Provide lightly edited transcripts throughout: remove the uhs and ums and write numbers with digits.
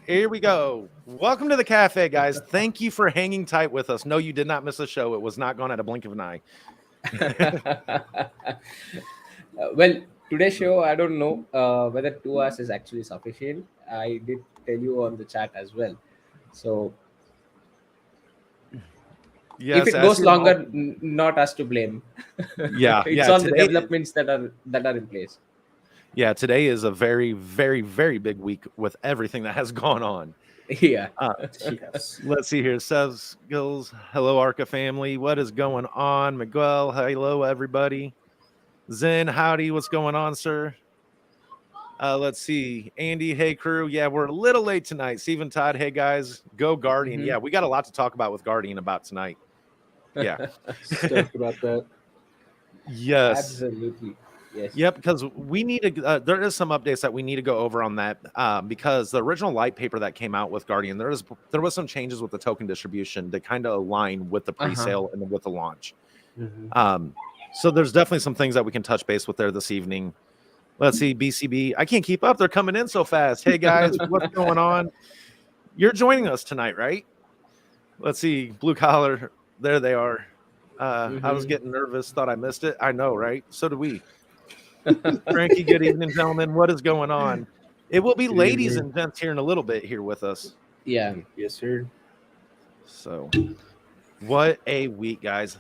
Here we go. Welcome to the cafe, guys. Thank you for hanging tight with us. No, you did not miss a show. It was not gone at a blink of an eye. Well, today's show, I don't know whether 2 hours is actually sufficient. I did tell you on the chat as well. So if Yes, it as goes you know. longer, not us to blame. Yeah, It's yeah. all the developments that are in place. Today is a very, very, very big week with everything that has gone on. Yeah. Uh, Yes. let's see here. Says Gills, hello, Arca family. What is going on? Miguel, hello, everybody. Zen, howdy. What's going on, sir? Let's see. Andy, hey crew. Yeah, we're a little late tonight. Steven Todd, hey guys. Go Guardian. Mhm. Yeah, we got a lot to talk about with Guardian about tonight. Yeah. Stoked about that. Yes. Absolutely. Yes. Yep, because we need to. There is some updates that we need to go over on that because the original light paper that came out with Guardian, there was some changes with the token distribution to kind of align with the Uh-huh. pre-sale and with the launch. Mhm. So there's definitely some things that we can touch base with there this evening. Let's see, BCB. I can't keep up. They're coming in so fast. Hey guys, what's going on? You're joining us tonight, right? Let's see, blue collar. There they are. I was Mhm. getting nervous, thought I missed it. I know, right? So do we. Frankie, good evening, gentlemen. What is going on? It will be Good ladies evening. and gents here in a little bit here with us. Yeah. Yes, sir. So, what a week, guys.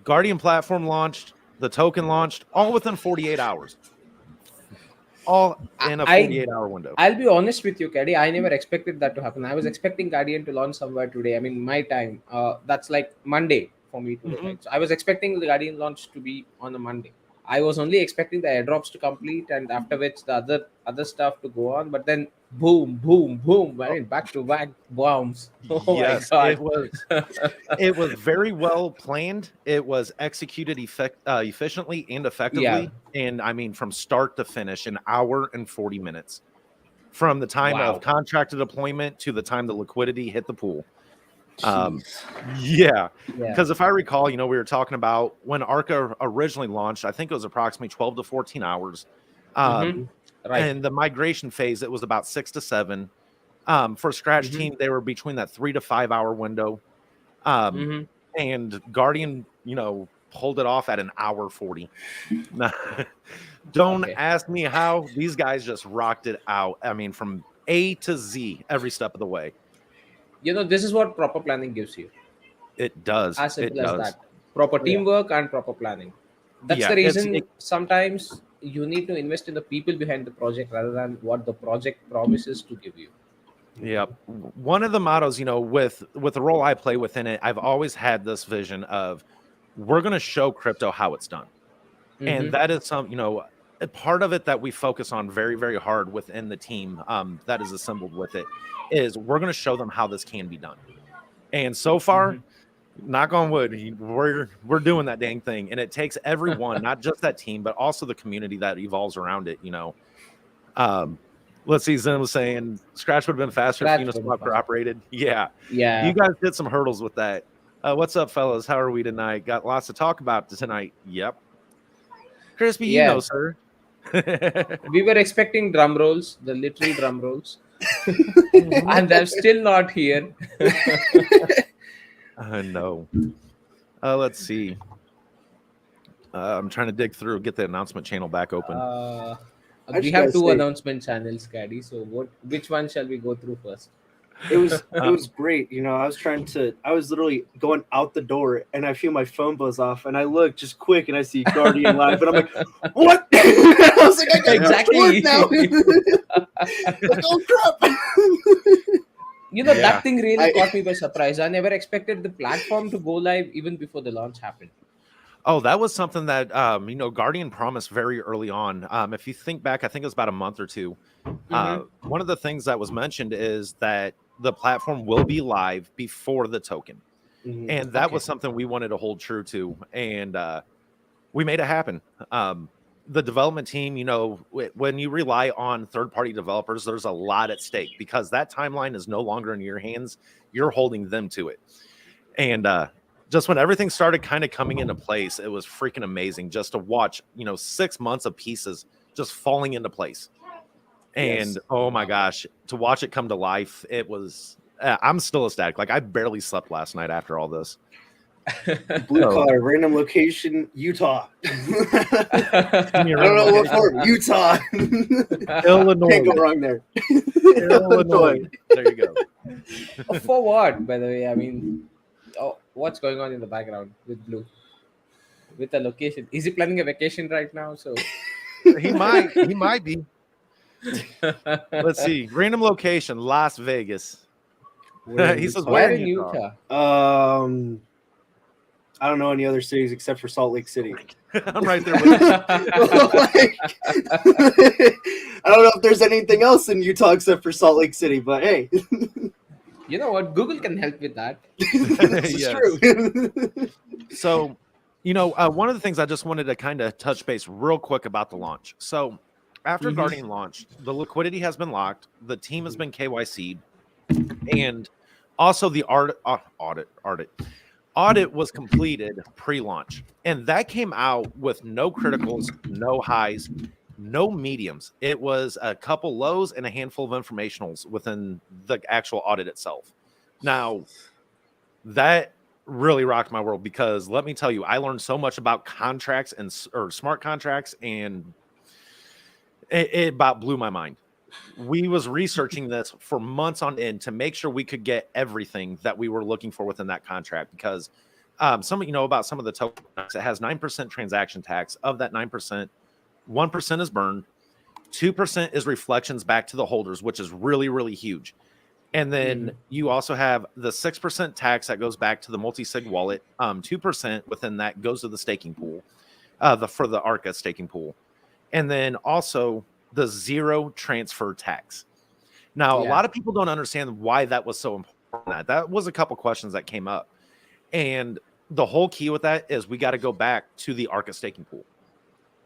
Guardian platform launched, the token launched, all within 48 hours. All I, in a I 48-hour window. I'll be honest with you, Caddy. I never expected that to happen. I was expecting Guardian to launch somewhere today. I mean, my time. That's like Monday for me today, Mhm. right? So I was expecting the Guardian launch to be on a Monday. I was only expecting the airdrops to complete, and after which the other stuff to go on. But then, boom, boom, boom! I Oh, mean, back to back bombs. Oh my yes, god! it was very well planned. It was executed efficiently and Yeah. effectively. And I mean, from start to finish, an hour and 40 minutes from the time of Wow. contracted deployment to the time the liquidity hit the pool. Um, Jeez. yeah, Yeah. because if I recall, we were talking about when Arca originally launched, I think it was approximately 12 to 14 hours. Mm-hmm. Um, Mhm. Right. and the migration phase, it was about 6 to 7. For Scratch Mm-hmm. Team, they were between that 3 to 5 hour window. Um, Mm-hmm. and Guardian, pulled it off at an hour 40. Nah, don't Okay. ask me how. These guys just rocked it out. I mean, from A to Z, every step of the way. This is what proper planning gives you. It does. As It simple as does. that. Proper Oh, yeah. teamwork and proper planning. That's Yeah, the it's reason sometimes you need to invest in the people behind the project rather than what the project promises to give you. yeah. Mhm. One of the mottos, with the role I play within it, I've always had this vision of we're going to show crypto how it's done. And Mm-hmm. that is a part of it that we focus on very, very hard within the team that is assembled with it is we're going to show them how this can be done. And so far, knock on wood, we're doing that dang thing. And it takes everyone, not just that team, but also the community that evolves around it. Um, let's see, Zen was saying Scratch would have been faster if Scratch for the Uniswap first. cooperated. Yeah. You Yeah. guys did some hurdles with that. What's up, fellas? How are we tonight? Got lots to talk about tonight. Yep. Crispy, Yeah. sir. We were expecting drum rolls, the literal drum rolls, Mhm. and they're still not here. No. Let's see. I'm trying to dig through, get the announcement channel back open. Uh, I we just have gotta two say, announcement channels, Caddy. So which one shall we go through first? it was Um, great. I was literally going out the door, and I feel my phone buzz off, and I look just quick, and I see Guardian live, and I'm like, "What?" I was like, "I gotta go back to work Exactly. now." Like, oh crap! That yeah. thing really I caught me by surprise. I never expected the platform to go live even before the launch happened. Oh, that was something that Guardian promised very early on. If you think back, I think it was about a month or two. Mm-hmm. One of the things that was mentioned is that the platform will be live before the token, Mhm. and that Okay. was something we wanted to hold true to, and we made it happen. The development team, when you rely on third-party developers, there's a lot at stake because that timeline is no longer in your hands. You're holding them to it. And just when everything started kind of coming into place, it was freaking amazing just to watch, 6 months of pieces just falling into place. And Yes. oh my gosh, to watch it come to life, it was. I'm still ecstatic. Like I barely slept last night after all this. Blue Oh. collar, random location, Utah. I Give me a don't random know what location. for. Utah. Illinois. Can't go wrong there. Illinois. There you go. For what, by the way? I mean, what's going on in the background with Blue? With the location, is he planning a vacation right now? So He might be. Let's see. Random location, Las Vegas. He says, where "Where in Utah? I don't know any other cities except for Salt Lake City. I'm right there with you. Like, I don't know if there's anything else in Utah except for Salt Lake City, but hey, You know what? Google can help with that. this is Yes. true. So, one of the things I just wanted to kind of touch base real quick about the launch. So, after Mhm. Guardian launched, the liquidity has been locked, the team has been KYC'd, and also the audit was completed pre-launch, and that came out with no criticals, no highs, no mediums. It was a couple lows and a handful of informationals within the actual audit itself. Now, that really rocked my world because let me tell you, I learned so much about contracts or smart contracts, and it about blew my mind. We was researching this for months on end to make sure we could get everything that we were looking for within that contract because some about some of the tokens, it has 9% transaction tax. Of that 9%, 1% is burned, 2% is reflections back to the holders, which is really, really huge. And then you also have the 6% tax that goes back to the multi-sig wallet. 2% within that goes to the staking pool, for the Arca staking pool. And then also the zero transfer tax. Now, a Yeah. lot of people don't understand why that was so important. That was a couple questions that came up. And the whole key with that is we got to go back to the Arca staking pool.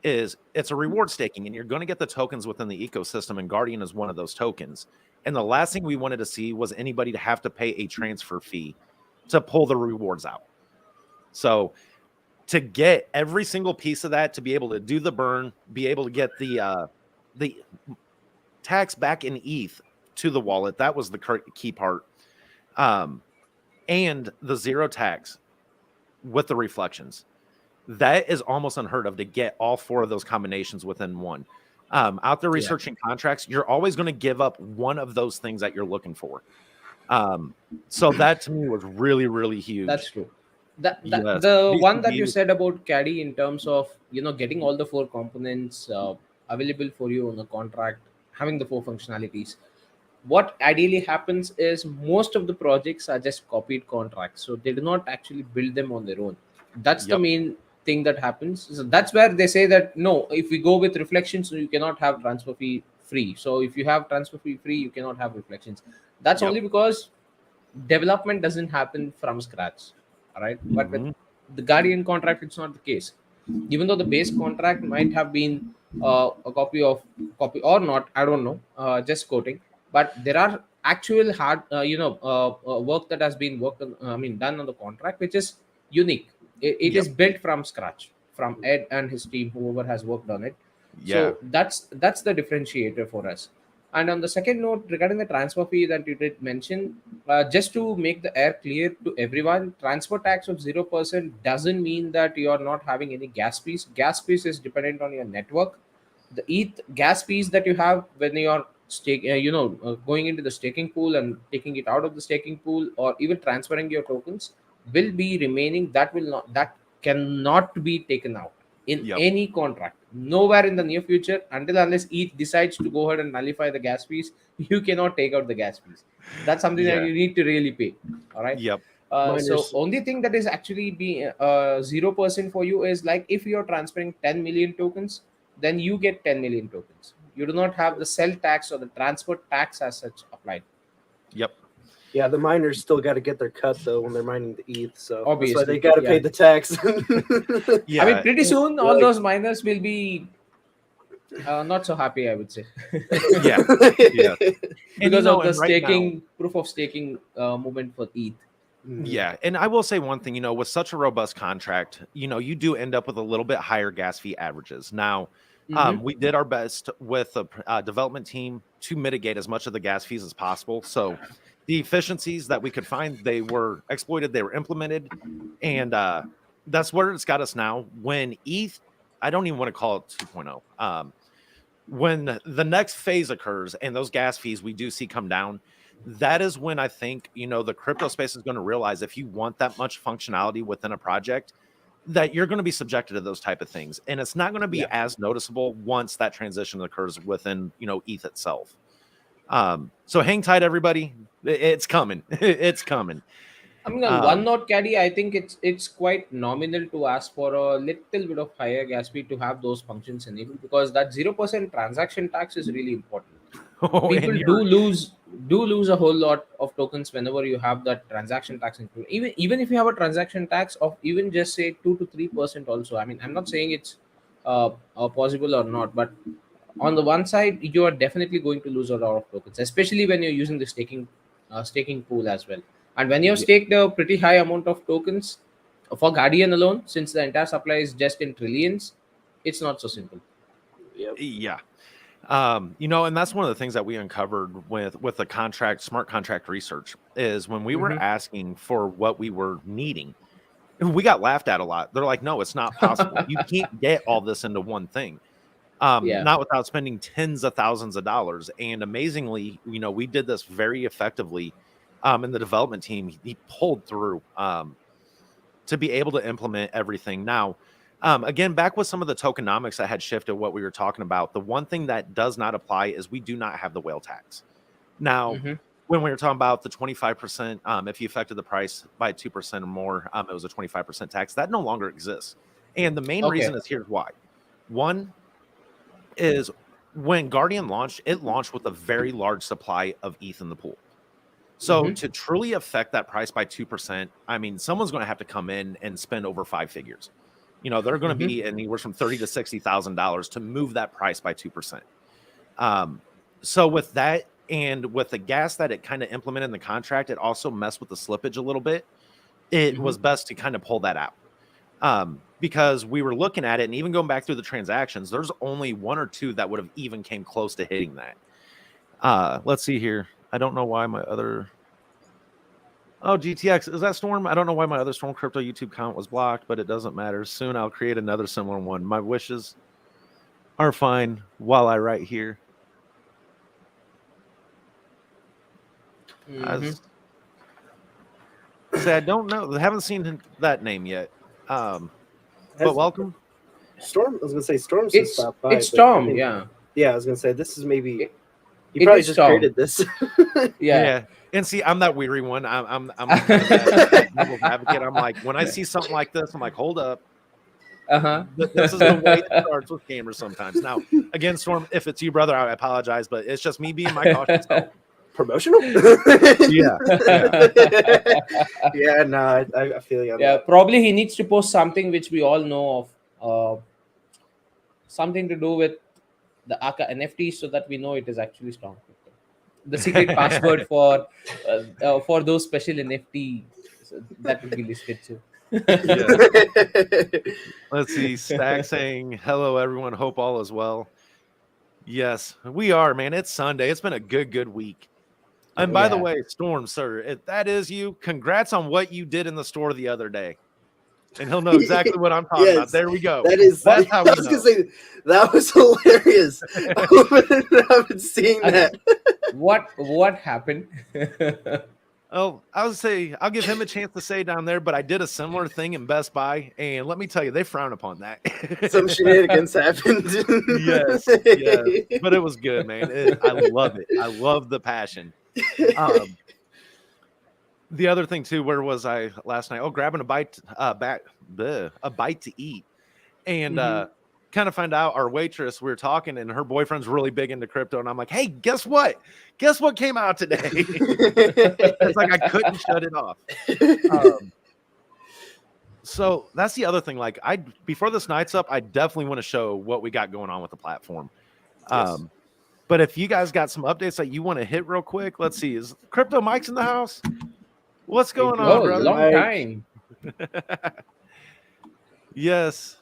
It's a reward staking, and you're going to get the tokens within the ecosystem, and Guardian is one of those tokens. And the last thing we wanted to see was anybody to have to pay a transfer fee to pull the rewards out. So to get every single piece of that, to be able to do the burn, be able to get the tax back in ETH to the wallet, that was the key part. And the zero tax with the reflections. That is almost unheard of to get all four of those combinations within one. Out there researching contracts, you're always going to give up one of those things that you're looking for. So that to me was really, really huge. That's true. Yes. The one that BCB you was- said about Caddy in terms of getting all the four components available for you on the contract, having the four functionalities. What ideally happens is most of the projects are just copied contracts, so they do not actually build them on their own. That's the Yep. main thing that happens. So that's where they say that no, if we go with reflections, you cannot have transfer fee free. So if you have transfer fee free, you cannot have reflections. That's Yep. only because development doesn't happen from scratch. All right, but with Mhm. the Guardian contract, it's not the case. Even though the base contract might have been a copy or not, I don't know, just quoting, but there are actual hard work that has been worked on, done on the contract, which is unique. It Yep. is built from scratch from Ed and his team, whoever has worked on it. Yeah. So that's the differentiator for us. And on the second note, regarding the transfer fee that you did mention, just to make the air clear to everyone, transfer tax of 0% doesn't mean that you are not having any gas fees. Gas fees is dependent on your network. The ETH gas fees that you have when you are going into the staking pool and taking it out of the staking pool, or even transferring your tokens, will be remaining. That cannot be taken out in Yep. any contract. Nowhere in the near future, unless ETH decides to go ahead and nullify the gas fees, you cannot take out the gas fees. That's something that Yeah. you need to really pay. All right. Yep. So Miners. only thing that is actually be 0% for you is like if you're transferring 10 million tokens, then you get 10 million tokens. You do not have the sell tax or the transfer tax as such applied. Yep. Yeah, the miners still got to get their cut though when they're mining the ETH, so that's why Obviously, they got to yeah. pay the tax. Yeah. I mean, pretty soon all like- those miners will be not so happy, I would say. Yeah. Yeah. And, Because of the and right now- staking proof of staking movement for ETH. Yeah, and I will say one thing, with such a robust contract, you do end up with a little bit higher gas fee averages. Now, We did our best with the development team to mitigate as much of the gas fees as possible. So the efficiencies that we could find, they were exploited, they were implemented, and that's where it's got us now. When ETH, I don't even want to call it 2.0. When the next phase occurs and those gas fees we do see come down, that is when I think, the crypto space is going to realize if you want that much functionality within a project, that you're going to be subjected to those type of things. And it's not going to be as noticeable once that transition occurs within, ETH itself. So hang tight, everybody. It's coming. It's coming. I mean, on one note, Caddy, I think it's quite nominal to ask for a little bit of higher gas fee to have those functions enabled, because that 0% transaction tax is really important. People do lose a whole lot of tokens whenever you have that transaction tax included. Even if you have a transaction tax of even just say 2 to 3% also. I mean, I'm not saying it's possible or not, but on the one side, you are definitely going to lose a lot of tokens, especially when you're using the staking pool as well. And when you've staked a pretty high amount of tokens for Guardian alone, since the entire supply is just in trillions, it's not so simple. Yeah. And that's one of the things that we uncovered with the smart contract research is when we were asking for what we were needing, we got laughed at a lot. They're like, no, it's not possible. You can't get all this into one thing. Not without spending tens of thousands of dollars. And amazingly, we did this very effectively. In the development team, he pulled through to be able to implement everything. Now, again, back with some of the tokenomics that had shifted what we were talking about, the one thing that does not apply is we do not have the whale tax. Now, when we were talking about the 25%, if you affected the price by 2% or more, it was a 25% tax. That no longer exists. And the main reason is here's why. One is when Guardian launched, it launched with a very large supply of ETH in the pool. So to truly affect that price by 2%, I mean, someone's going to have to come in and spend over 5 figures. They're going to be anywhere from $30,000 to $60,000 to move that price by 2%. So with that, and with the gas that it kind of implemented in the contract, it also messed with the slippage a little bit. It was best to kind of pull that out. Because we were looking at it, and even going back through the transactions, there's only 1 or 2 that would have even came close to hitting that. Let's see here. I don't know why my other... Oh, GTX. Is that Storm? I don't know why my other Storm Crypto YouTube account was blocked, but it doesn't matter. Soon I'll create another similar one. My wishes are fine while I write here. I don't know. I haven't seen that name yet. But welcome. Storm, I was going to say Storm's It's stopped by. Storm, yeah. Yeah, I was going to say this is maybe... You probably just created this. Yeah. And see, I'm that weary one. I'm that devil's advocate. I'm like, when I see something like this, I'm like, hold up. This is the way it starts with cameras sometimes. Now, again, Storm, if it's you, brother, I apologize, but it's just me being my cautious self. Promotional? Yeah. Yeah, no, I feel you. Yeah, probably he needs to post something which we all know of, something to do with the Archa NFT, so that we know it is actually Storm Crypto. The secret password for those special NFT that will be listed too. Let's see. Stack saying, hello, everyone. Hope all is well. Yes, we are, man. It's Sunday. It's been a good week. And by the way, Storm, sir, if that is you, congrats on what you did in the store the other day. And he'll know exactly what I'm talking about. There we go. That's how I was going to say, that was hilarious. I haven't seen that. What happened? Oh, I'll give him a chance to say down there, but I did a similar thing in Best Buy, and let me tell you, they frown upon that. Some shenanigans happened. Yes, but it was good, man. I love it. I love the passion. The other thing too, where was I last night? Oh, grabbing a bite to eat, and kind of find out our waitress. We were talking, and her boyfriend's really big into crypto, and I'm like, "Hey, guess what? Guess what came out today?" It's like I couldn't shut it off. So that's the other thing. Like, before this night's up, I definitely want to show what we got going on with the platform. Yes. But if you guys got some updates that you want to hit real quick, let's see. Is Crypto Mike's in the house? What's going on, brother? Long time. Yes.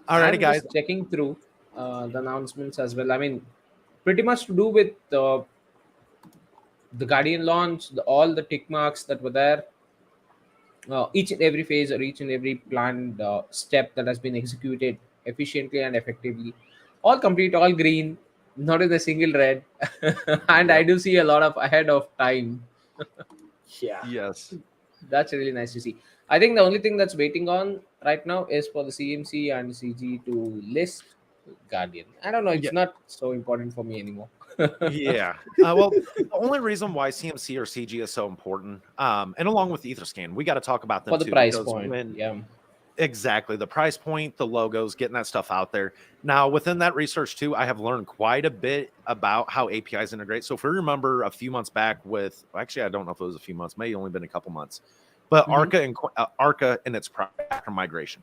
Alrighty, guys. Checking through. the announcements as well. I mean, pretty much to do with the Guardian launch, all the tick marks that were there, each and every phase or each and every planned step that has been executed efficiently and effectively, all complete, all green, not in a single red. And I Yep. do see a lot of ahead of time. Yeah. Yes. That's really nice to see. I think the only thing that's waiting on right now is for the CMC and CG to list Guardian. I don't know, Yeah. it's not so important for me anymore. Yeah. Well, the only reason why CMC or CG is so important, and along with Etherscan, we got to talk about them For the too, price because point, when yeah. exactly the price point, the logos, getting that stuff out there. Now, within that research too, I have learned quite a bit about how APIs integrate. So, if we remember a few months back, with actually, I don't know if it was a few months, maybe only been a couple months, but Hmm. Arca and its after migration.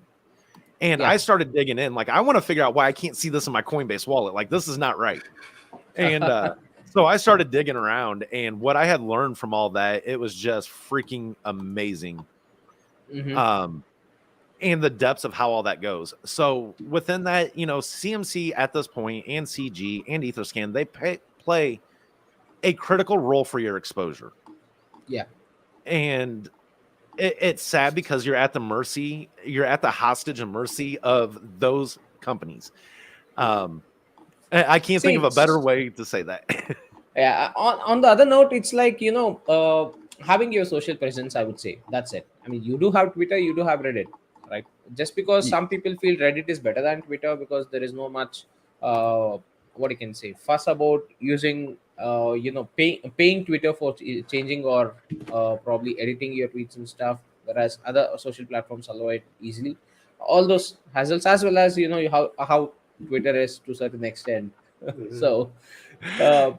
And I Yeah. started digging in, like I want to figure out why I can't see this in my Coinbase wallet. Like this is not right. And so I started digging around, and what I had learned from all that, it was just freaking amazing. Hmm. Um, and the depths of how all that goes. So within that, CMC at this point and CG and Etherscan, they play a critical role for your exposure. Yeah. And it's sad because you're at the hostage and mercy of those companies. Um, I can't See, think of a better it's way to say that. yeah. On the other note, it's like, having your social presence. I would say that's it. I mean, you do have Twitter, you do have Reddit, right? Just because Ye- some people feel Reddit is better than Twitter because there is no much, what you can say, fuss about using, paying Twitter for changing or probably editing your tweets and stuff, whereas other social platforms allow it easily. All those hassles, as well as how Twitter is to a certain extent. Mhm. So. Uh,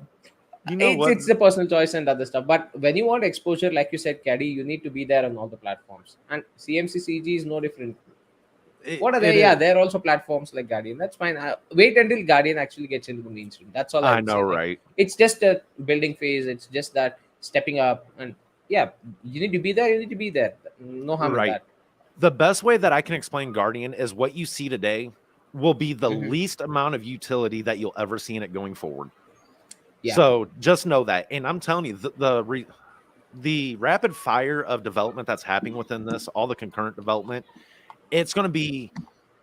you know it's what? it's the personal choice and other stuff, but when you want exposure, like you said, Caddy, you need to be there on all the platforms, and CMCCG is no different. What are It they? Yeah, is. they're also platforms like Guardian. That's fine. Wait until Guardian actually gets into the mainstream. That's all I I would know, say. Like, right? it's just a building phase. It's just that stepping up, and yeah, you need to be there. You need to be there. No harm in Right. that. The best way that I can explain Guardian is what you see today will be the Hmm. least amount of utility that you'll ever see in it going forward. Yeah. So just know that. And I'm telling you, the rapid fire of development that's happening within this, all the concurrent development, it's going to be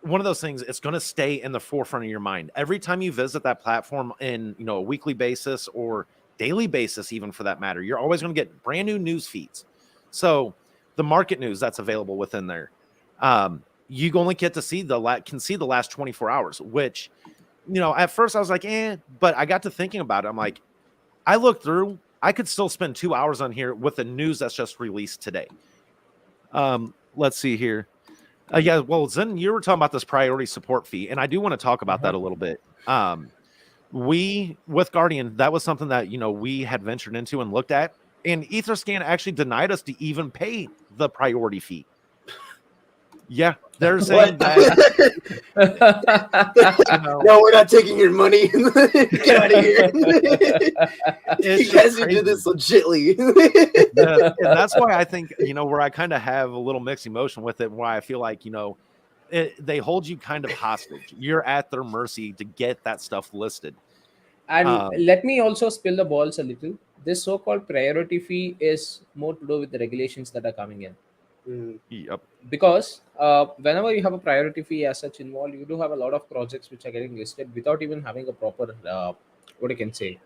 one of those things. It's going to stay in the forefront of your mind every time you visit that platform in a weekly basis or daily basis, even for that matter. You're always going to get brand new news feeds. So the market news that's available within there, you only get to see the last 24 hours, which at first I was like, but I got to thinking about it. I'm like, I looked through, I could still spend 2 hours on here with the news that's just released today. Let's see here. Yeah, well, Zen, you were talking about this priority support fee, and I do want to talk about Uh-huh. that a little bit. We with Guardian, that was something that we had ventured into and looked at, and Etherscan actually denied us to even pay the priority fee. Yeah, they're saying What? that you know No, we're not taking your money. Get out of here. it's You just guys need to do crazy. this legitly. And that's why I think where I kind of have a little mixed emotion with it, why I feel like they hold you kind of hostage. You're at their mercy to get that stuff listed. And Um, let me also spill the balls a little. This so-called priority fee is more to do with the regulations that are coming in, Mm, yep. because whenever you have a priority fee as such involved, you do have a lot of projects which are getting listed without even having a proper, what you can say,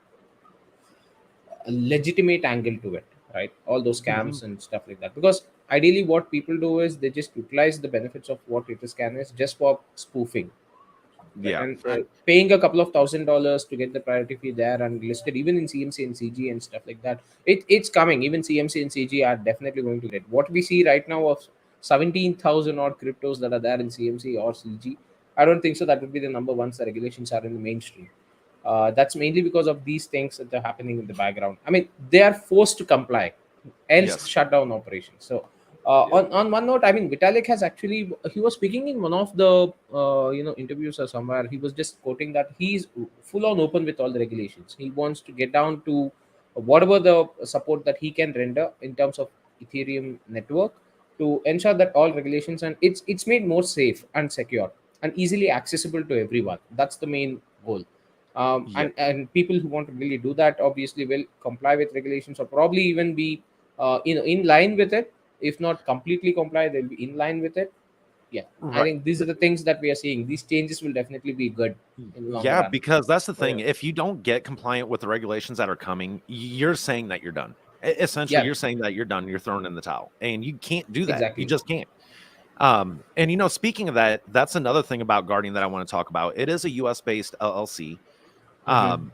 a legitimate angle to it, right? All those Mhm. scams and stuff like that. Because ideally, what people do is they just utilize the benefits of what it is scan is just for spoofing, right? Yeah. And paying a couple of $1,000 to get the priority fee there and listed even in CMC and CG and stuff like that. It's coming. Even CMC and CG are definitely going to get what we see right now of 17,000 odd cryptos that are there in CMC or CG. I don't think so. That would be the number once the regulations are in the mainstream. That's mainly because of these things that are happening in the background. I mean, they are forced to comply, else Yes. shut down operations. So Yep. on one note, I mean, Vitalik has actually, he was speaking in one of the interviews or somewhere. He was just quoting that he's full on open with all the regulations. He wants to get down to whatever the support that he can render in terms of Ethereum network to ensure that all regulations, and it's made more safe and secure. and easily accessible to everyone. That's the main goal. Yeah. And people who want to really do that obviously will comply with regulations, or probably even be in line with it. If not completely comply, they'll be in line with it. Yeah, I Right. think these are the things that we are seeing. These changes will definitely be good in the longer Yeah, run. because that's the Oh, thing. yeah. If you don't get compliant with the regulations that are coming, you're saying that you're done. Essentially, Yeah, you're saying that you're done. You're throwing in the towel, and you can't do that. You exactly. just can't. And speaking of that, that's another thing about Guardian that I want to talk about. It is a US based LLC. Mm-hmm. Um,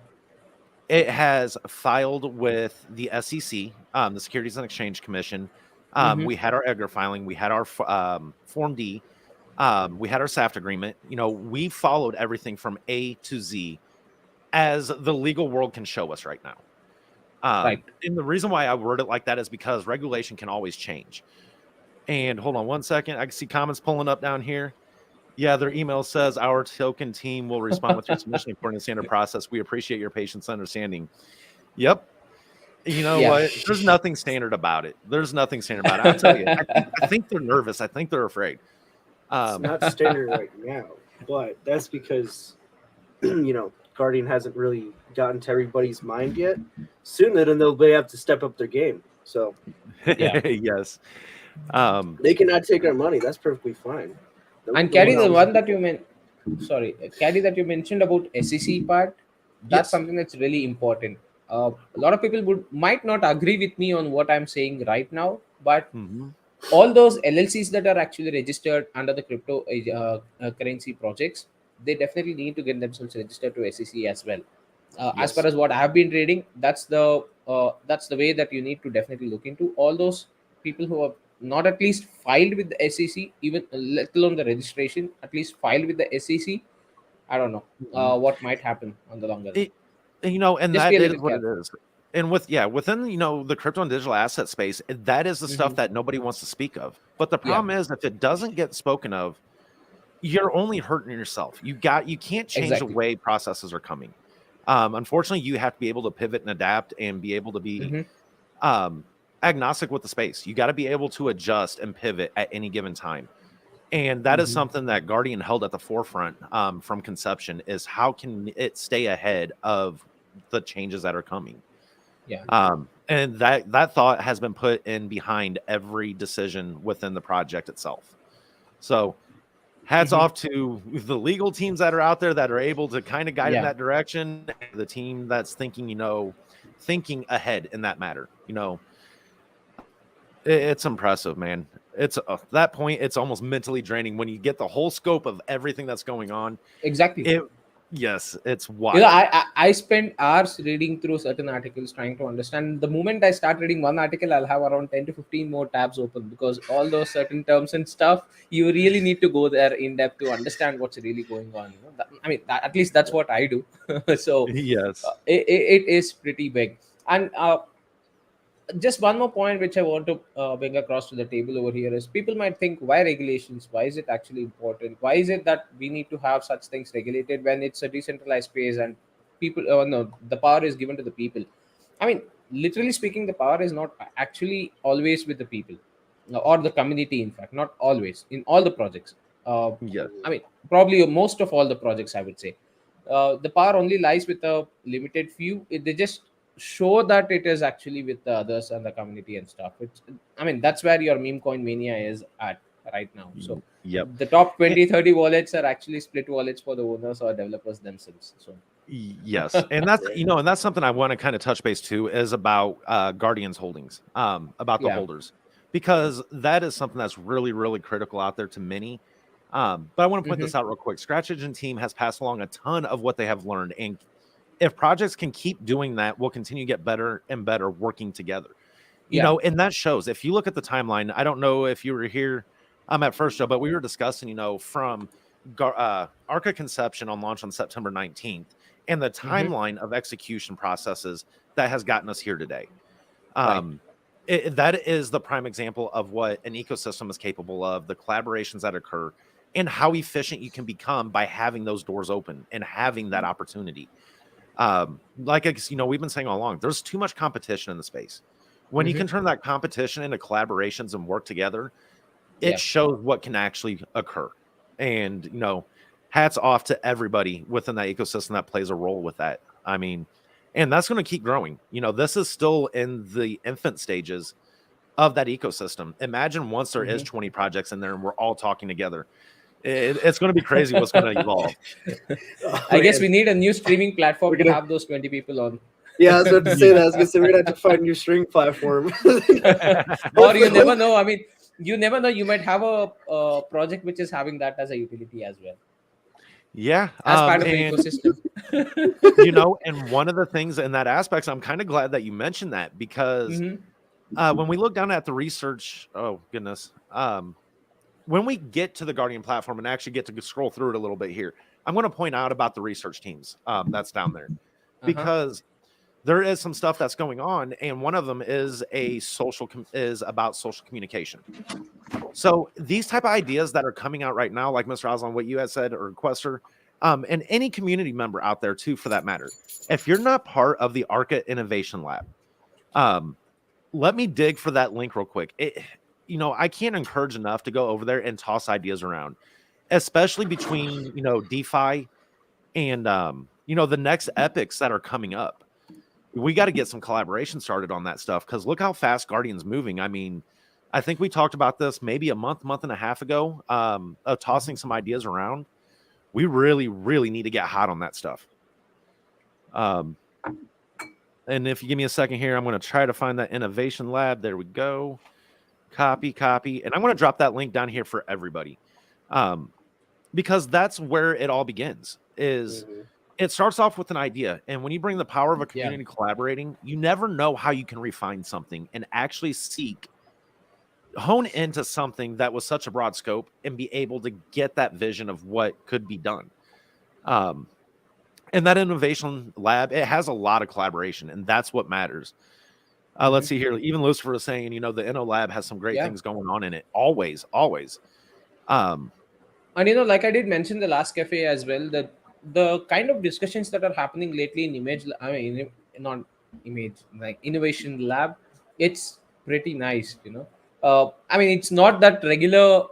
it has filed with the SEC, the Securities and Exchange Commission. Mm-hmm. We had our EDGAR filing. We had our Form D. We had our SAFT agreement. We followed everything from A to Z as the legal world can show us right now. Right. And the reason why I word it like that is because regulation can always change. And hold on one second. I can see comments pulling up down here. Yeah, their email says our token team will respond with your submission according to standard process. We appreciate your patience and understanding. Yep. You know Yeah. what? There's nothing standard about it. There's nothing standard about it. I'll tell you. I think they're nervous. I think they're afraid. It's Um, not standard right now, but that's because Guardian hasn't really gotten to everybody's mind yet. Soon, then they'll have to step up their game. So Yeah. yes. Um, they cannot take our money. That's perfectly fine. And The carry ones the who one speak that you up. meant. Sorry, carry that you mentioned about SEC part. That's yes. something that's really important. A lot of people might not agree with me on what I'm saying right now, but Mhm. all those LLCs that are actually registered under the crypto currency projects, they definitely need to get themselves registered to SEC as well. As far Yes. as what I have been reading, that's the way that you need to definitely look into all those people who have not at least filed with the SEC, even let alone the registration, at least filed with the SEC. I don't know Mhm. what might happen on the longer run. It, and Just be that a is little what it careful. is. And within the crypto and digital asset space, that is the Hmm. stuff that nobody wants to speak of. But the Yeah, problem is, if it doesn't get spoken of, you're only hurting yourself. You can't change the exactly. way processes are coming. Unfortunately, you have to be able to pivot and adapt and be able to be Hmm. um, agnostic with the space. You got to be able to adjust and pivot at any given time. And that is Hmm. something that Guardian held at the forefront from conception is how can it stay ahead of the changes that are coming. Yeah. And that thought has been put in behind every decision within the project itself. So hats Hmm. off to the legal teams that are out there that are able to kind of guide in Yeah. that direction. The team that's thinking ahead in that matter. It's impressive, man. It's that point. It's almost mentally draining when you get the whole scope of everything that's going on. Exactly. It, yes, it's You know, wild. I spend hours reading through certain articles trying to understand. The moment I start reading one article, I'll have around 10 to 15 more tabs open, because all those certain terms and stuff, you really need to go there in depth to understand what's really going on. At least that's what I do. So Yes. it is pretty big. And just one more point which I want to bring across to the table over here is, people might think, why regulations? Why is it actually important? Why is it that we need to have such things regulated when it's a decentralized space and people, no, the power is given to the people? I mean, literally speaking, the power is not actually always with the people or the community. In fact, not always in all the projects. Uh, Yes. I mean, probably most of all the projects, I would say. The power only lies with a limited few. They just show that it is actually with the others and the community and stuff. I mean, that's where your meme coin mania is at right now. So Yep. the top And, 20, 30 wallets are actually split wallets for the owners or developers themselves. So yes, and that's Right. and that's something I want to kind of touch base too is about Guardians holdings, about the yeah. holders, because that is something that's really really critical out there to many. But I want to point Hmm. this out real quick. Scratch Engine team has passed along a ton of what they have learned, and if projects can keep doing that, we'll continue to get better and better working together. Yeah. And that shows. If you look at the timeline, I don't know if you were here at first, Joe, but we were discussing, from Arca conception on launch on September 19th and the Hmm. timeline of execution processes that has gotten us here today. Right. Um, that is the prime example of what an ecosystem is capable of, the collaborations that occur, and how efficient you can become by having those doors open and having that opportunity. Like we've been saying all along, there's too much competition in the space. When you Hmm. can turn that competition into collaborations and work together, it Yeah. shows what can actually occur. And hats off to everybody within that ecosystem that plays a role with that. I mean, and that's going to keep growing. This is still in the infant stages of that ecosystem. Imagine once there is 20 projects in there and we're all talking together. It's going to be crazy what's going to evolve. I guess we need a new streaming platform We're to have those 20 people on. Yeah, I was about to say that. I was gonna say we're gonna have to find a new streaming platform. Or you never know. I mean, you never know. You might have a project which is having that as a utility as well. Yeah, as part of the and ecosystem. And one of the things in that aspect, I'm kind of glad that you mentioned that, because when we look down at the research, oh goodness, when we get to the Guardian platform and actually get to scroll through it a little bit here, I'm going to point out about the research teams that's down there, because there is some stuff that's going on, and one of them is about social communication. So these type of ideas that are coming out right now, like Mr. Aslan, what you had said, or Quester, and any community member out there too, for that matter, if you're not part of the Archa Innovation Lab, let me dig for that link real quick. I can't encourage enough to go over there and toss ideas around, especially between DeFi and the next epics that are coming up. We got to get some collaboration started on that stuff, because look how fast Guardian's moving. I mean, I think we talked about this maybe a month and a half ago, of tossing some ideas around. We really, really need to get hot on that stuff. And if you give me a second here, I'm going to try to find that innovation lab. There we go. Copy. And I'm going to drop that link down here for everybody. Because that's where it all begins, is it starts off with an idea. And when you bring the power of a community collaborating, you never know how you can refine something and actually hone into something that was such a broad scope and be able to get that vision of what could be done. And that innovation lab, it has a lot of collaboration, and that's what matters. Let's see here. Even Lucifer is saying, the Inno lab has some great things going on in it. Always. And like I did mention the last cafe as well, that the kind of discussions that are happening lately in not image, like innovation lab, it's pretty nice. It's not that regular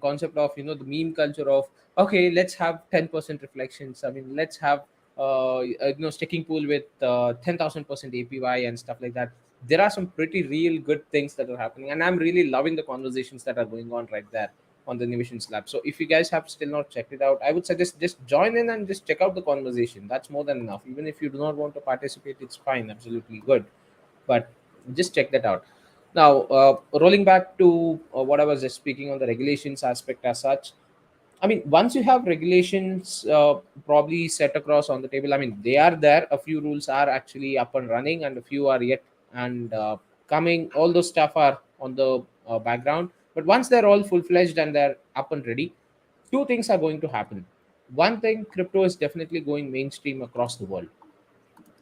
concept of the meme culture of, okay, let's have 10% reflections. Let's have sticking pool with 10,000% APY and stuff like that. There are some pretty real good things that are happening, and I'm really loving the conversations that are going on right there on the Innovations Lab. So if you guys have still not checked it out, I would suggest just join in and just check out the conversation. That's more than enough. Even if you do not want to participate, it's fine, absolutely good. But just check that out. Now, rolling back to what I was just speaking on the regulations aspect as such. Once you have regulations probably set across on the table, they are there. A few rules are actually up and running, and a few are yet and coming. All those stuff are on the background. But once they're all full-fledged and they're up and ready, two things are going to happen. One thing, crypto is definitely going mainstream across the world.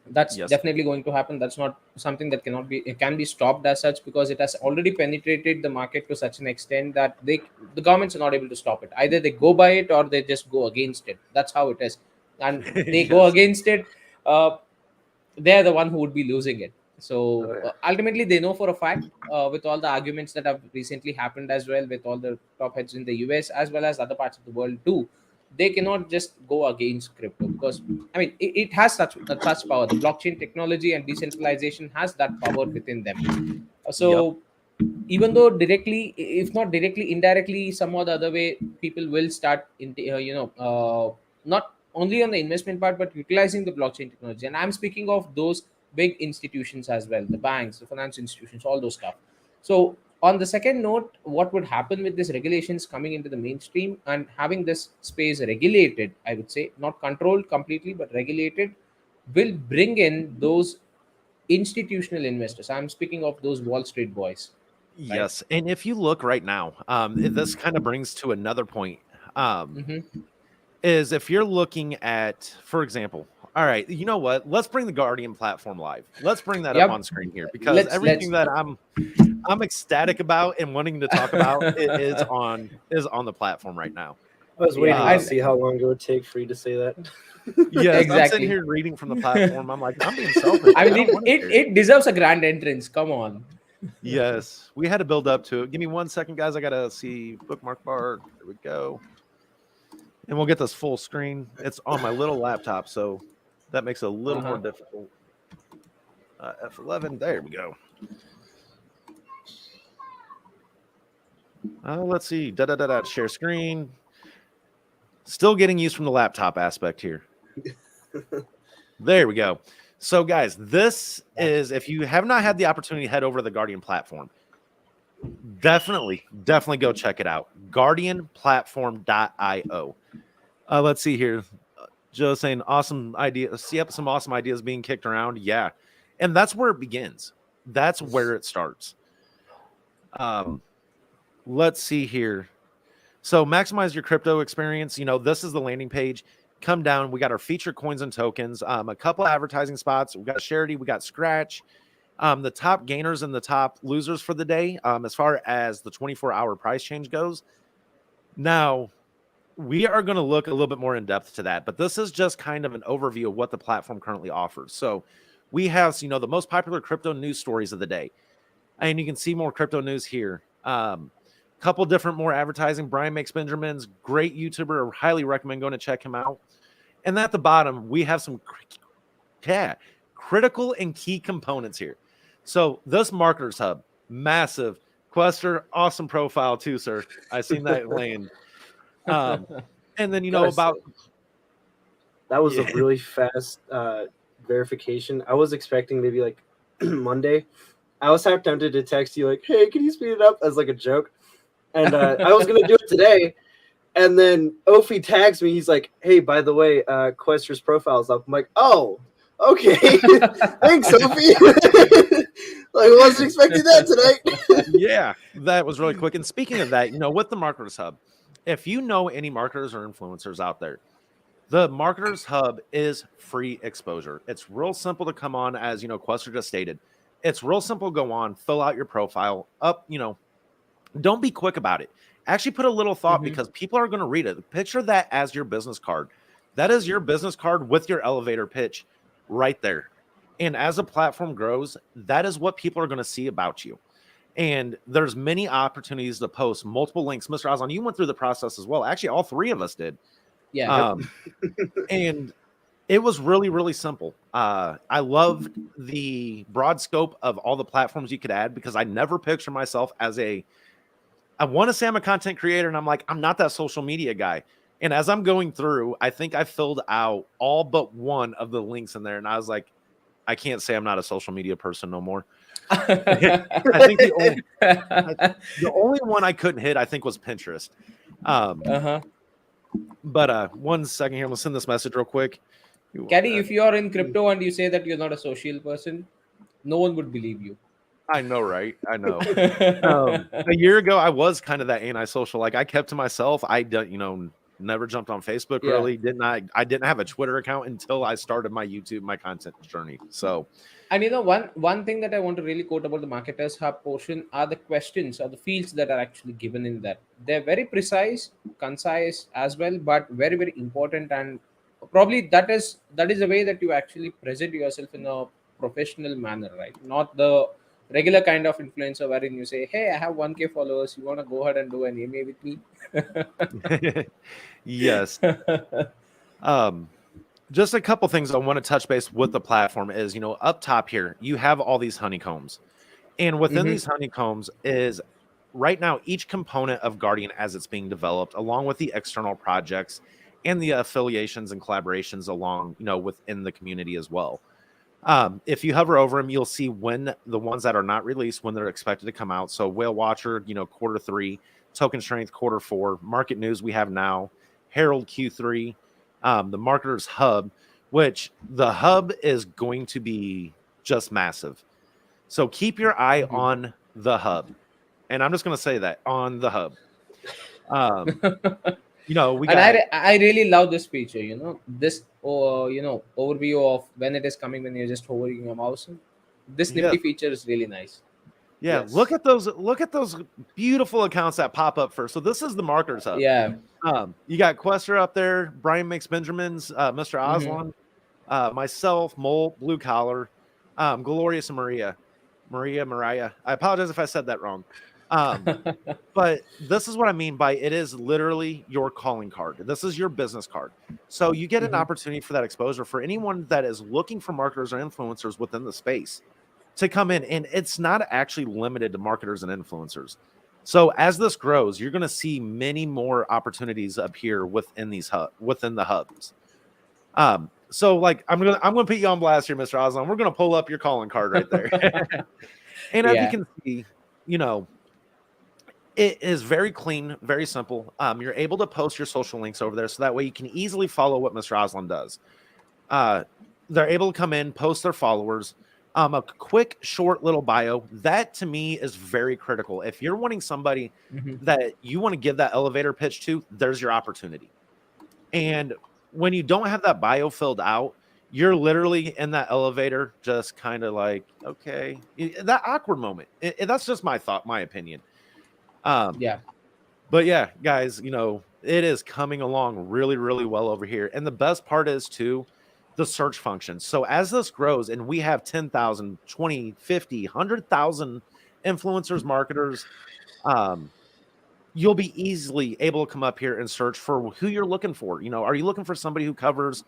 That's definitely going to happen. That's not something that can be stopped as such, because it has already penetrated the market to such an extent that the governments are not able to stop it. Either they go by it or they just go against it. That's how it is. And they go against it, they're the one who would be losing it. So ultimately, they know for a fact, with all the arguments that have recently happened as well, with all the top heads in the US as well as other parts of the world too, they cannot just go against crypto, because it has such power. The blockchain technology and decentralization has that power within them. So even though directly, if not directly, indirectly, some or the other way, people will start not only on the investment part, but utilizing the blockchain technology. And I'm speaking of those big institutions as well, the banks, the finance institutions, all those stuff. So on the second note, what would happen with these regulations coming into the mainstream and having this space regulated, I would say, not controlled completely, but regulated, will bring in those institutional investors. I'm speaking of those Wall Street boys. Right? Yes. And if you look right now, this kind of brings to another point, is if you're looking at, for example, all right, you know what? Let's bring the Guardian platform live. Let's bring that up on screen here, because everything that I'm ecstatic about and wanting to talk about is on the platform right now. I was waiting to see how long it would take for you to say that. Yeah, exactly. I'm sitting here reading from the platform. I'm like, I'm being selfish. It deserves a grand entrance. Come on. Yes, we had to build up to it. Give me 1 second, guys. I gotta see bookmark bar. There we go. And we'll get this full screen. It's on my little laptop, so that makes it a little more difficult. F11, there we go. Let's see. Share screen. Still getting used from the laptop aspect here. There we go. So, guys, this is, if you have not had the opportunity to head over to the Guardian platform, definitely go check it out. GuardianPlatform.io. Let's see here. Joe saying awesome idea. Yep, some awesome ideas being kicked around. Yeah. And that's where it begins. That's where it starts. Let's see here. So maximize your crypto experience. You know, this is the landing page. Come down. We got our featured coins and tokens, a couple of advertising spots. We got Charity. We got Scratch. The top gainers and the top losers for the day, as far as the 24-hour price change goes. Now, we are going to look a little bit more in depth to that, but this is just kind of an overview of what the platform currently offers. So we have, you know, the most popular crypto news stories of the day, and you can see more crypto news here. Couple different more advertising. Brian Makes Benjamins, great YouTuber. Highly recommend going to check him out. And at the bottom, we have some critical and key components here. So this Marketers Hub, massive. Quester, awesome profile too, sir. I seen that land. And then, you know, about that was a really fast verification. I was expecting maybe like Monday. I was half tempted to text you like, hey, can you speed it up, as like a joke? And I was going to do it today. And then Ophi tags me. He's like, hey, by the way, Quester's profile is up. I'm like, oh, okay. Thanks, Ophi. Like, I wasn't expecting that tonight. Yeah, that was really quick. And speaking of that, you know, with the Marketers Hub, if you know any marketers or influencers out there, the Marketers Hub is free exposure. It's real simple to come on, as, you know, Quester just stated. It's real simple to go on, fill out your profile, you know, don't be quick about it. Actually put a little thought, because people are going to read it. Picture that as your business card. That is your business card with your elevator pitch right there. And as a platform grows, that is what people are going to see about you. And there's many opportunities to post multiple links. Mr. Aslan, you went through the process as well. Actually, all three of us did. Yeah. And it was really, really simple. I loved the broad scope of all the platforms you could add, because I never picture myself as I want to say I'm a content creator, and I'm like, I'm not that social media guy. And as I'm going through, I think I filled out all but one of the links in there. And I was like, I can't say I'm not a social media person no more. I think the only one I couldn't hit, I think, was Pinterest. But 1 second here. I'm going to send this message real quick. Caddy, if you are in crypto and you say that you're not a social person, no one would believe you. I know, right? I know. A year ago, I was kind of that antisocial. Like, I kept to myself. I don't, you know, never jumped on Facebook. Yeah. Really, I didn't have a Twitter account until I started my YouTube, my content journey. So, and you know, one thing that I want to really quote about the Marketers Hub portion are the questions or the fields that are actually given in that. They're very precise, concise as well, but very, very important. And probably that is the way that you actually present yourself in a professional manner, right? Not the regular kind of influencer wherein you say, hey, I have 1K followers, you want to go ahead and do an AMA with me? Yes. Just a couple things I want to touch base with the platform is, you know, up top here, you have all these honeycombs. And within these honeycombs is right now each component of Guardian as it's being developed, along with the external projects and the affiliations and collaborations along, you know, within the community as well. If you hover over them, you'll see when the ones that are not released, when they're expected to come out. So Whale Watcher, you know, Q3, Token Strength Q4, Market News we have now, Herald Q3, the Marketers Hub, which the hub is going to be just massive. So keep your eye on the hub. And I'm just going to say that, on the hub. You know, we got. And I really love this feature, you know, this you know, overview of when it is coming, when you're just hovering your mouse. This nifty feature is really nice. Yeah, yes. Look at those beautiful accounts that pop up first. So this is the Marketers Hub. Yeah. You got Quester up there, Brian Makes Benjamins, Mr. Aslan, myself, Mole, Blue Collar, Glorious and Mariah. I apologize if I said that wrong. Um, but this is what I mean by it is literally your calling card. This is your business card. So you get an opportunity for that exposure for anyone that is looking for marketers or influencers within the space to come in. And it's not actually limited to marketers and influencers. So as this grows, you're going to see many more opportunities up here within within the hubs. So like I'm gonna put you on blast here, Mr. Oslan. We're gonna pull up your calling card right there. And as you can see, you know, it is very clean, very simple. You're able to post your social links over there, so that way you can easily follow what Mr. Oslan does. They're able to come in, post their followers, a quick, short little bio. That to me is very critical. If you're wanting somebody that you want to give that elevator pitch to, there's your opportunity. And when you don't have that bio filled out, you're literally in that elevator, just kind of like, okay, that awkward moment. That's just my thought, my opinion. But yeah, guys, you know, it is coming along really, really well over here. And the best part is too, the search function. So as this grows and we have 10,000, 20, 50, 100,000 influencers, marketers, you'll be easily able to come up here and search for who you're looking for. You know, are you looking for somebody who covers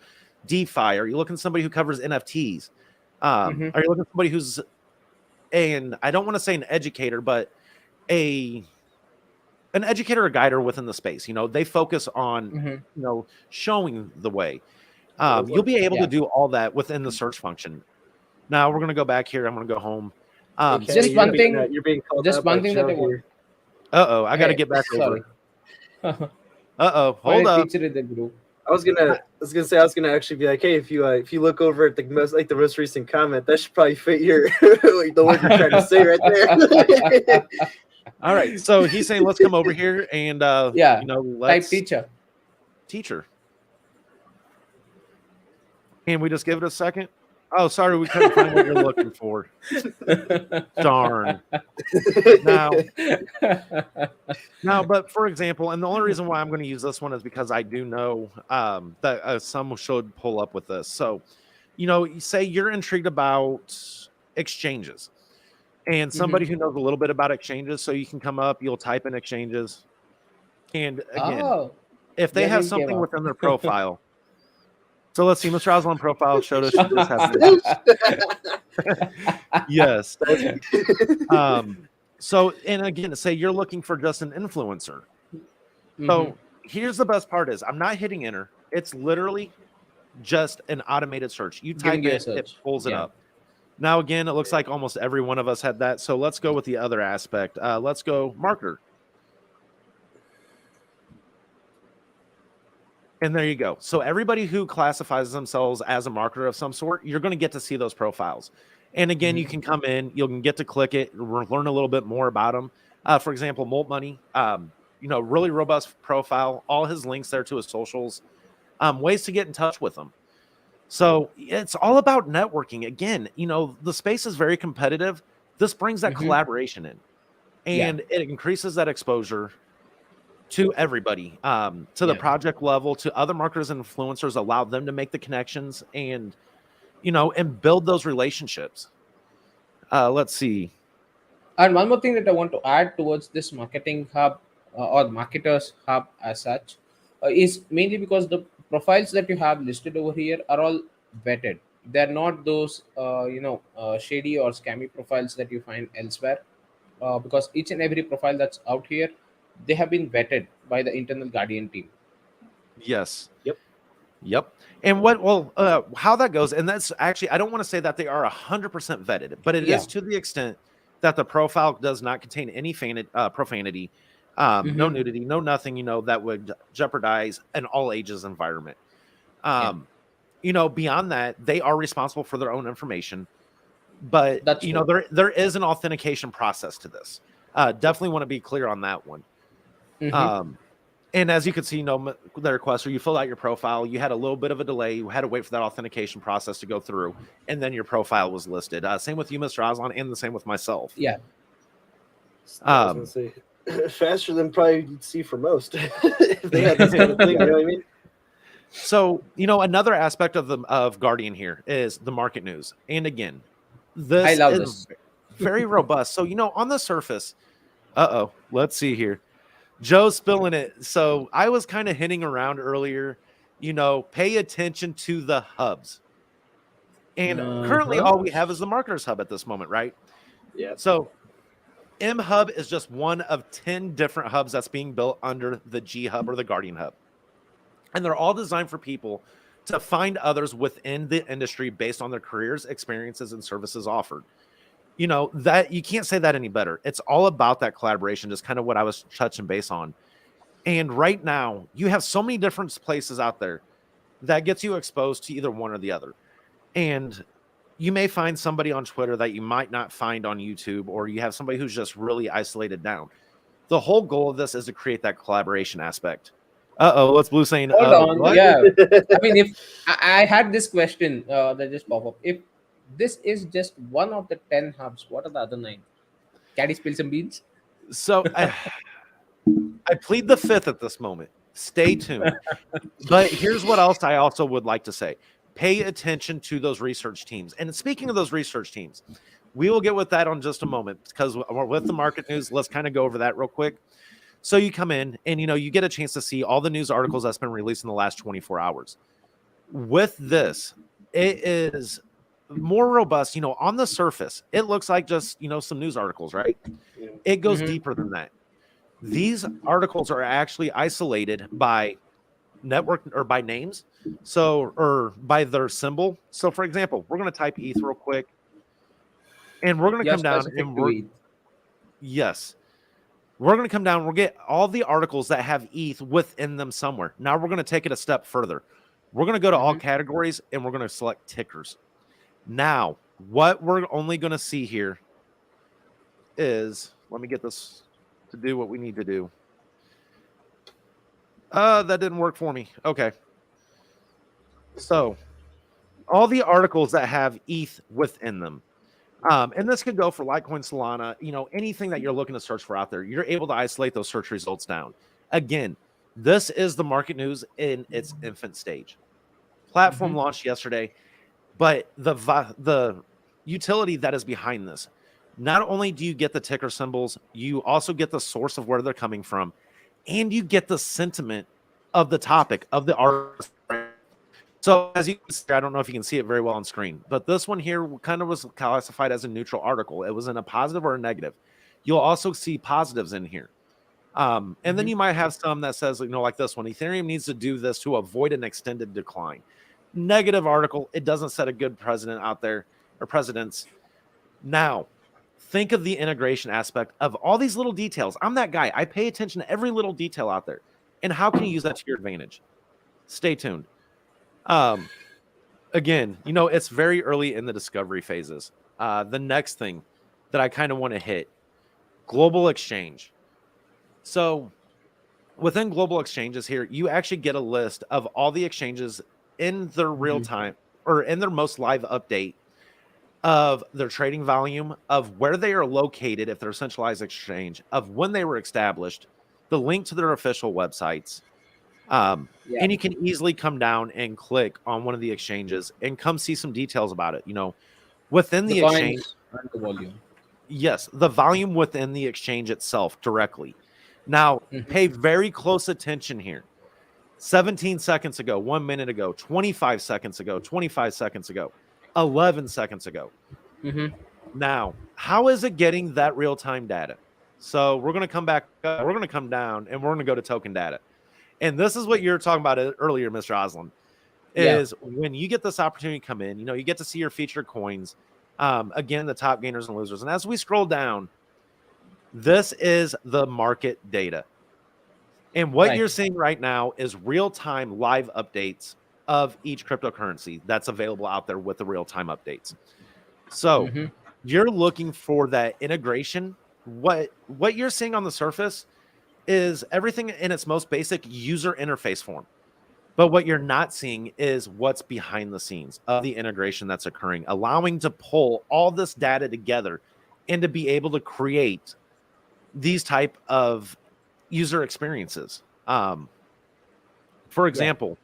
DeFi? Are you looking for somebody who covers NFTs? Are you looking for somebody who's I don't want to say an educator, but an educator or guider within the space? You know, they focus on, you know, showing the way. You'll be able to do all that within the search function. Now we're going to go back here. I'm going to go home. Just one thing. You're being called just out one by thing Joe that I want. here. I got to get back over. Hold up. I was gonna actually be like, hey, if you look over at the most recent comment, that should probably fit your the word you're trying to say right there. All right, so he's saying let's come over here and you know, let's type teacher. Can we just give it a second? Oh, sorry, we couldn't find what you're looking for. Darn. Now, but for example, and the only reason why I'm going to use this one is because I do know that some should pull up with this. So, you know, you say you're intrigued about exchanges and somebody who knows a little bit about exchanges. So you can come up, you'll type in exchanges. And again, if they have something within their profile. So let's see, Mr. Oslan profile showed us yes. So, and again, say you're looking for just an influencer. So here's the best part is I'm not hitting enter. It's literally just an automated search. You type it pulls it up. Now, again, it looks like almost every one of us had that. So let's go with the other aspect. Let's go marketer. And there you go. So everybody who classifies themselves as a marketer of some sort, you're going to get to see those profiles. And again, you can come in, you can get to click it, learn a little bit more about them. For example, Molt Money, you know, really robust profile, all his links there to his socials, ways to get in touch with them. So it's all about networking. Again, you know, the space is very competitive. This brings that collaboration in, and it increases that exposure to everybody, to the project level, to other marketers and influencers, allow them to make the connections and, you know, and build those relationships. Let's see. And one more thing that I want to add towards this marketing hub or marketers hub as such is mainly because the profiles that you have listed over here are all vetted. They're not those, shady or scammy profiles that you find elsewhere, because each and every profile that's out here, they have been vetted by the internal Guardian team. Yes. Yep. And how that goes, and that's actually, I don't want to say that they are 100% vetted, but it is to the extent that the profile does not contain any profanity, no nudity, no nothing, you know, that would jeopardize an all ages environment. You know, beyond that, they are responsible for their own information, but that's you know, there is an authentication process to this. Definitely want to be clear on that one. And as you can see, you know, the requester, you filled out your profile, you had a little bit of a delay, you had to wait for that authentication process to go through, and then your profile was listed. Same with you, Mr. Oslan, and the same with myself. I was gonna say, faster than probably you'd see for most if they had this kind of thing. You know what I mean? So, you know, another aspect of Guardian here is the market news, and again, this is very robust. So, you know, on the surface, Let's see here. Joe's spilling it. So I was kind of hinting around earlier, pay attention to the hubs. And currently Uh-huh. all we have is the marketers hub at this moment, right? Yeah. So M hub is just one of 10 different hubs that's being built under the G hub or the Guardian hub. And they're all designed for people to find others within the industry based on their careers, experiences, and services offered. That you can't say that any better. It's all about that collaboration, just kind of what I was touching base on. And right now, you have so many different places out there that gets you exposed to either one or the other. And you may find somebody on Twitter that you might not find on YouTube, or you have somebody who's just really isolated down. The whole goal of this is to create that collaboration aspect. What's Blue saying? Hold on. What? Yeah. I mean, if I had this question that just pop up. If this is just one of the 10 hubs, what are the other 9? Can you spill some beans? So I plead the fifth at this moment. Stay tuned. But here's what else I also would like to say. Pay attention to those research teams. And speaking of those research teams, we will get with that on just a moment, because we're with the market news. Let's kind of go over that real quick. So you come in and, you get a chance to see all the news articles that's been released in the last 24 hours. With this, it is more robust. On the surface, it looks like just, some news articles, right? Yeah. It goes Mhm. deeper than that. These articles are actually isolated by network or by names, or by their symbol. So for example, we're going to type ETH real quick, and we're going to Yeah, come down specific and to we're ETH. yes, we're going to come down. We'll get all the articles that have ETH within them somewhere. Now we're going to take it a step further. We're going to go to all categories, and we're going to select tickers. Now, what we're only going to see here is, let me get this to do what we need to do. That didn't work for me. Okay. So all the articles that have ETH within them. And this could go for Litecoin, Solana, anything that you're looking to search for out there. You're able to isolate those search results down. Again, this is the market news in its infant stage. Platform launched yesterday, but the utility that is behind this, not only do you get the ticker symbols, you also get the source of where they're coming from, and you get the sentiment of the topic of the article. So as you can see, I don't know if you can see it very well on screen, but this one here kind of was classified as a neutral article. It was in a positive or a negative. You'll also see positives in here. And then you might have some that says, like this one, Ethereum needs to do this to avoid an extended decline. Negative article. It doesn't set a good precedent out there, or precedents. Now, think of the integration aspect of all these little details. I'm that guy. I pay attention to every little detail out there. And how can you use that to your advantage? Stay tuned. Again, it's very early in the discovery phases. The next thing that I kind of want to hit, global exchange. So within global exchanges here, you actually get a list of all the exchanges in their real time, or in their most live update of their trading volume, of where they are located, if they're a centralized exchange, of when they were established, the link to their official websites. And you can easily come down and click on one of the exchanges and come see some details about it. Within the exchange, and the volume. yes, the volume within the exchange itself directly. Now, pay very close attention here. 17 seconds ago, 1 minute ago, 25 seconds ago, 25 seconds ago, 11 seconds ago. Now, how is it getting that real-time data? So we're going to come back, we're going to come down, and we're going to go to token data. And this is what you were talking about earlier, Mr. Oslin, is when you get this opportunity to come in, you get to see your featured coins, again, the top gainers and losers. And as we scroll down, this is the market data. And what you're seeing right now is real-time live updates of each cryptocurrency that's available out there with the real-time updates. So you're looking for that integration. What you're seeing on the surface is everything in its most basic user interface form. But what you're not seeing is what's behind the scenes of the integration that's occurring, allowing to pull all this data together and to be able to create these type of user experiences. For example,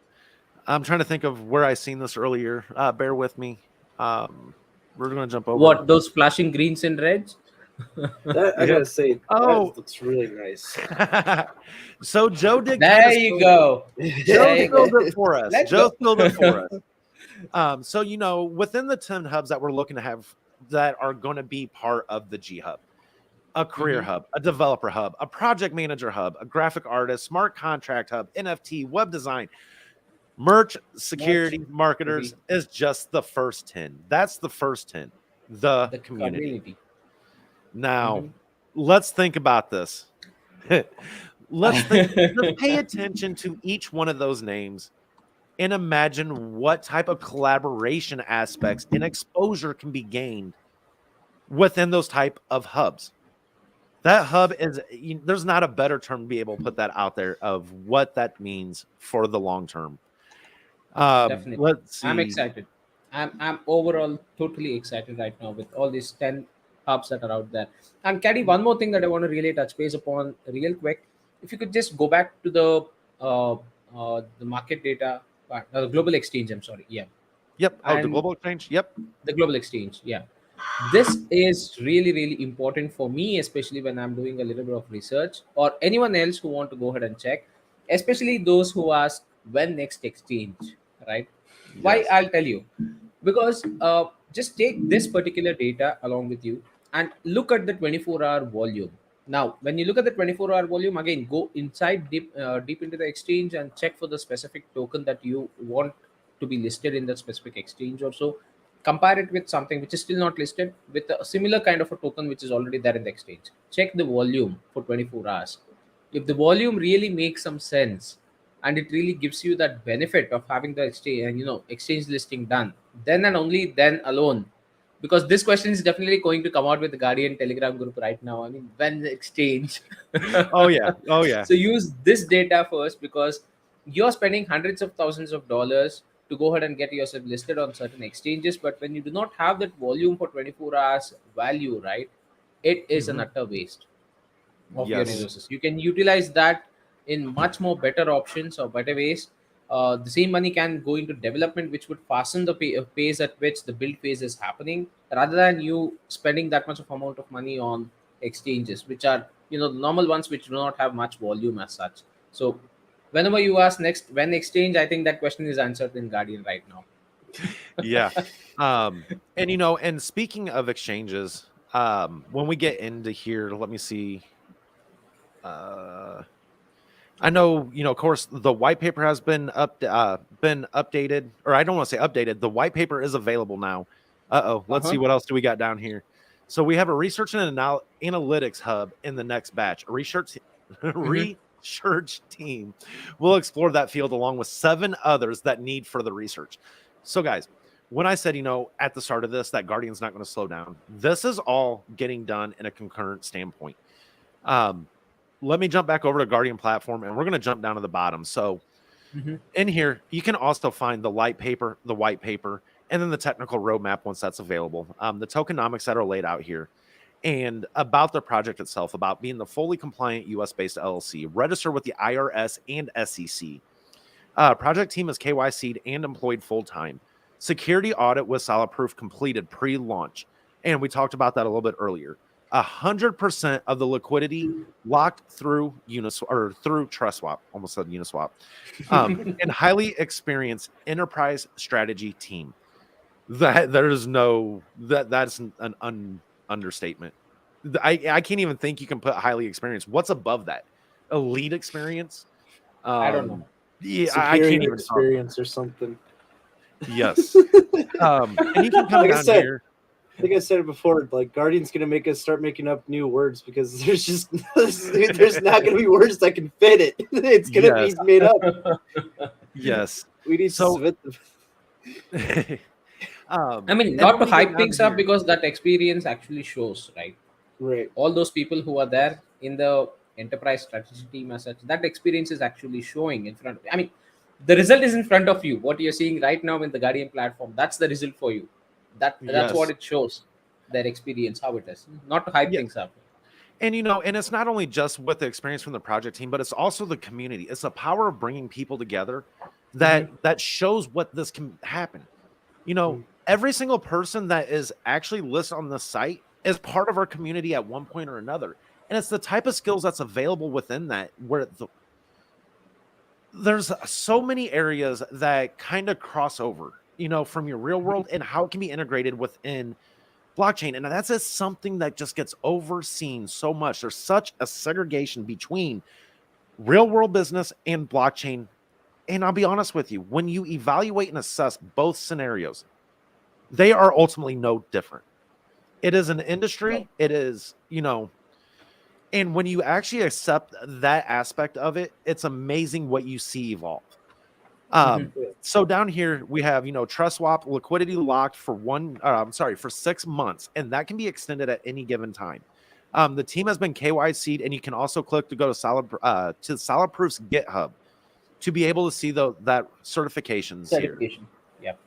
I'm trying to think of where I seen this earlier. Bear with me. We're going to jump over. What, those flashing greens and reds? That, I Yep. gotta say, Oh. that looks really nice. So Joe did kind There of you go. Joe There you spilled go. it for us. Let's Joe go. spilled it for us. So within the 10 hubs that we're looking to have that are going to be part of the G Hub, a career Mhm. hub, a developer hub, a project manager hub, a graphic artist, smart contract hub, NFT, web design, merch, Merch, security, marketers maybe is just the first 10. That's the first 10. The the community. community. Now, Mhm. let's think about this. Let's pay attention to each one of those names and imagine what type of collaboration aspects and exposure can be gained within those type of hubs. That hub is there's not a better term to be able to put that out there of what that means for the long term. Definitely. Let's I'm see. excited. I'm overall totally excited right now with all these 10 hubs that are out there. And Caddy, one more thing that I want to really touch base upon real quick. If you could just go back to the market data, global exchange, I'm sorry. Yeah. Yep. Oh, the And global exchange. Yep. the global exchange. Yeah. This is really, really important for me, especially when I'm doing a little bit of research or anyone else who want to go ahead and check, especially those who ask when next exchange, right? Why? Yes. I'll tell you. Because just take this particular data along with you and look at the 24-hour volume. Now, when you look at the 24-hour volume, again, go inside deep into the exchange and check for the specific token that you want to be listed in that specific exchange or so. Compare it with something which is still not listed with a similar kind of a token which is already there in the exchange. Check the volume for 24 hours. If the volume really makes some sense and it really gives you that benefit of having the exchange, exchange listing done, then and only then alone, because this question is definitely going to come out with the Guardian Telegram group right now. I mean, when the exchange. Oh yeah. Oh yeah. So use this data first, because you're spending hundreds of thousands of dollars to go ahead and get yourself listed on certain exchanges, but when you do not have that volume for 24 hours value, right, it is an Mhm. utter waste of your Yes. resources. You can utilize that in much more better options or better ways. The same money can go into development, which would fasten the pace at which the build phase is happening, rather than you spending that much of amount of money on exchanges, which are the normal ones which do not have much volume as such. So, whenever you ask next when exchange, I think that question is answered in Guardian right now. Yeah. And and speaking of exchanges, when we get into here, let me see. Uh I know, of course, the white paper has been updated, or I don't want to say updated. The white paper is available now. Uh Let's huh. see what else do we got down here. So we have a research and analytics hub in the next batch. A research Mm-hmm. research team will explore that field along with 7 others that need further research. So, guys, when I said, at the start of this, that Guardian's not going to slow down, this is all getting done in a concurrent standpoint. Um, Let me jump back over to Guardian platform and we're going to jump down to the bottom. So Mm-hmm. in here, you can also find the light paper, the white paper, and then the technical roadmap once that's available. The tokenomics that are laid out here and about the project itself, about being the fully compliant US based LLC, registered with the IRS and SEC. Project team is KYC'd and employed full time. Security audit with solid proof completed pre launch. And we talked about that a little bit earlier. 100% of the liquidity locked through Uniswap or through TrustSwap, almost said Uniswap, and highly experienced enterprise strategy team. That's an understatement. I can't even think you can put highly experienced. What's above that? Elite experience. I don't know. Yeah, I can't Superior even talk. experience or something. Yes. And you can come Like I down said, here. I think I said it before. Like Guardian's gonna make us start making up new words because there's not gonna be words that can fit it. It's gonna be Yes. made up. Yes. We need to So submit them. I mean, and not then to when you get hype down to things up, here, because that experience actually shows, right? Right. All those people who are there in the enterprise strategy team as such, that experience is actually showing in front of you. I mean, the result is in front of you. What you're seeing right now in the Guardian platform, that's the result for you. That's what yes. it shows. Their experience, how it is. Not to hype Yeah. things up. And and it's not only just with the experience from the project team, but it's also the community. It's the power of bringing people together Hmm. that shows what this can happen. Mm. Every single person that is actually listed on the site is part of our community at one point or another. And it's the type of skills that's available within that, where there's so many areas that kind of cross over, from your real world and how it can be integrated within blockchain. And that's just something that just gets overseen so much. There's such a segregation between real world business and blockchain. And I'll be honest with you, when you evaluate and assess both scenarios, they are ultimately no different. It is an industry. It is, and when you actually accept that aspect of it, it's amazing what you see evolve. So down here we have, trust swap liquidity locked for for 6 months, and that can be extended at any given time. The team has been KYC'd, and you can also click to go to Solid Proof's GitHub to be able to see that certifications here. Yep.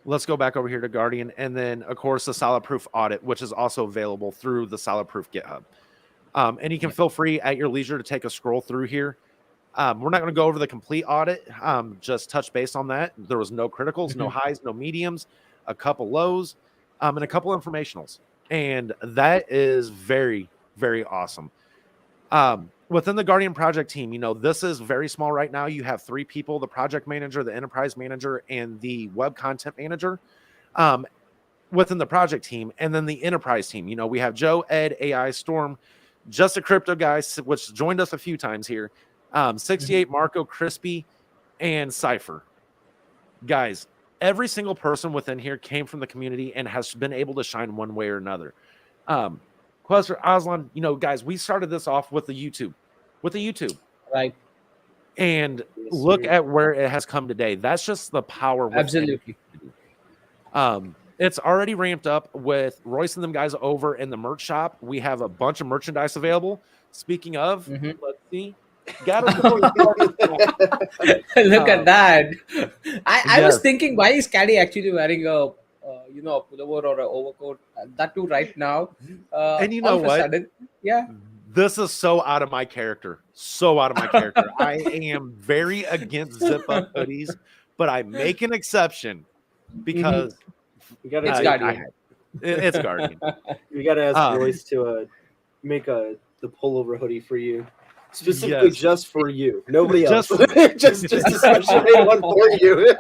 Let's go back over here to Guardian, and then of course the Solid Proof audit, which is also available through the Solid Proof GitHub. And you can feel free at your leisure to take a scroll through here. We're not going to go over the complete audit. Just touch base on that. There was no criticals, no highs, no mediums, a couple lows, and a couple informationals. And that is very, very awesome. Within the Guardian project team, this is very small right now. You have 3 people, the project manager, the enterprise manager, and the web content manager within the project team. And then the enterprise team, we have Joe, Ed, AI, Storm, Just a Crypto Guy, which joined us a few times here, 68, Marco, Crispy, and Cypher. Guys, every single person within here came from the community and has been able to shine one way or another. Questor, Aslan, guys, we started this off with the YouTube. Right. And look at where it has come today. That's just the power. Absolutely. It's already ramped up with Royce and them guys over in the merch shop. We have a bunch of merchandise available. Speaking of, let's see. Look at that. I was thinking, why is Caddy actually wearing a pullover or an overcoat? That too right now. And you know what? Sudden, this is so out of my character. I am very against zip-up hoodies, but I make an exception because it's Guardian. It's Guardian. We got to ask Royce to make the pullover hoodie for you. Specifically just for you. Nobody else. just especially one for you.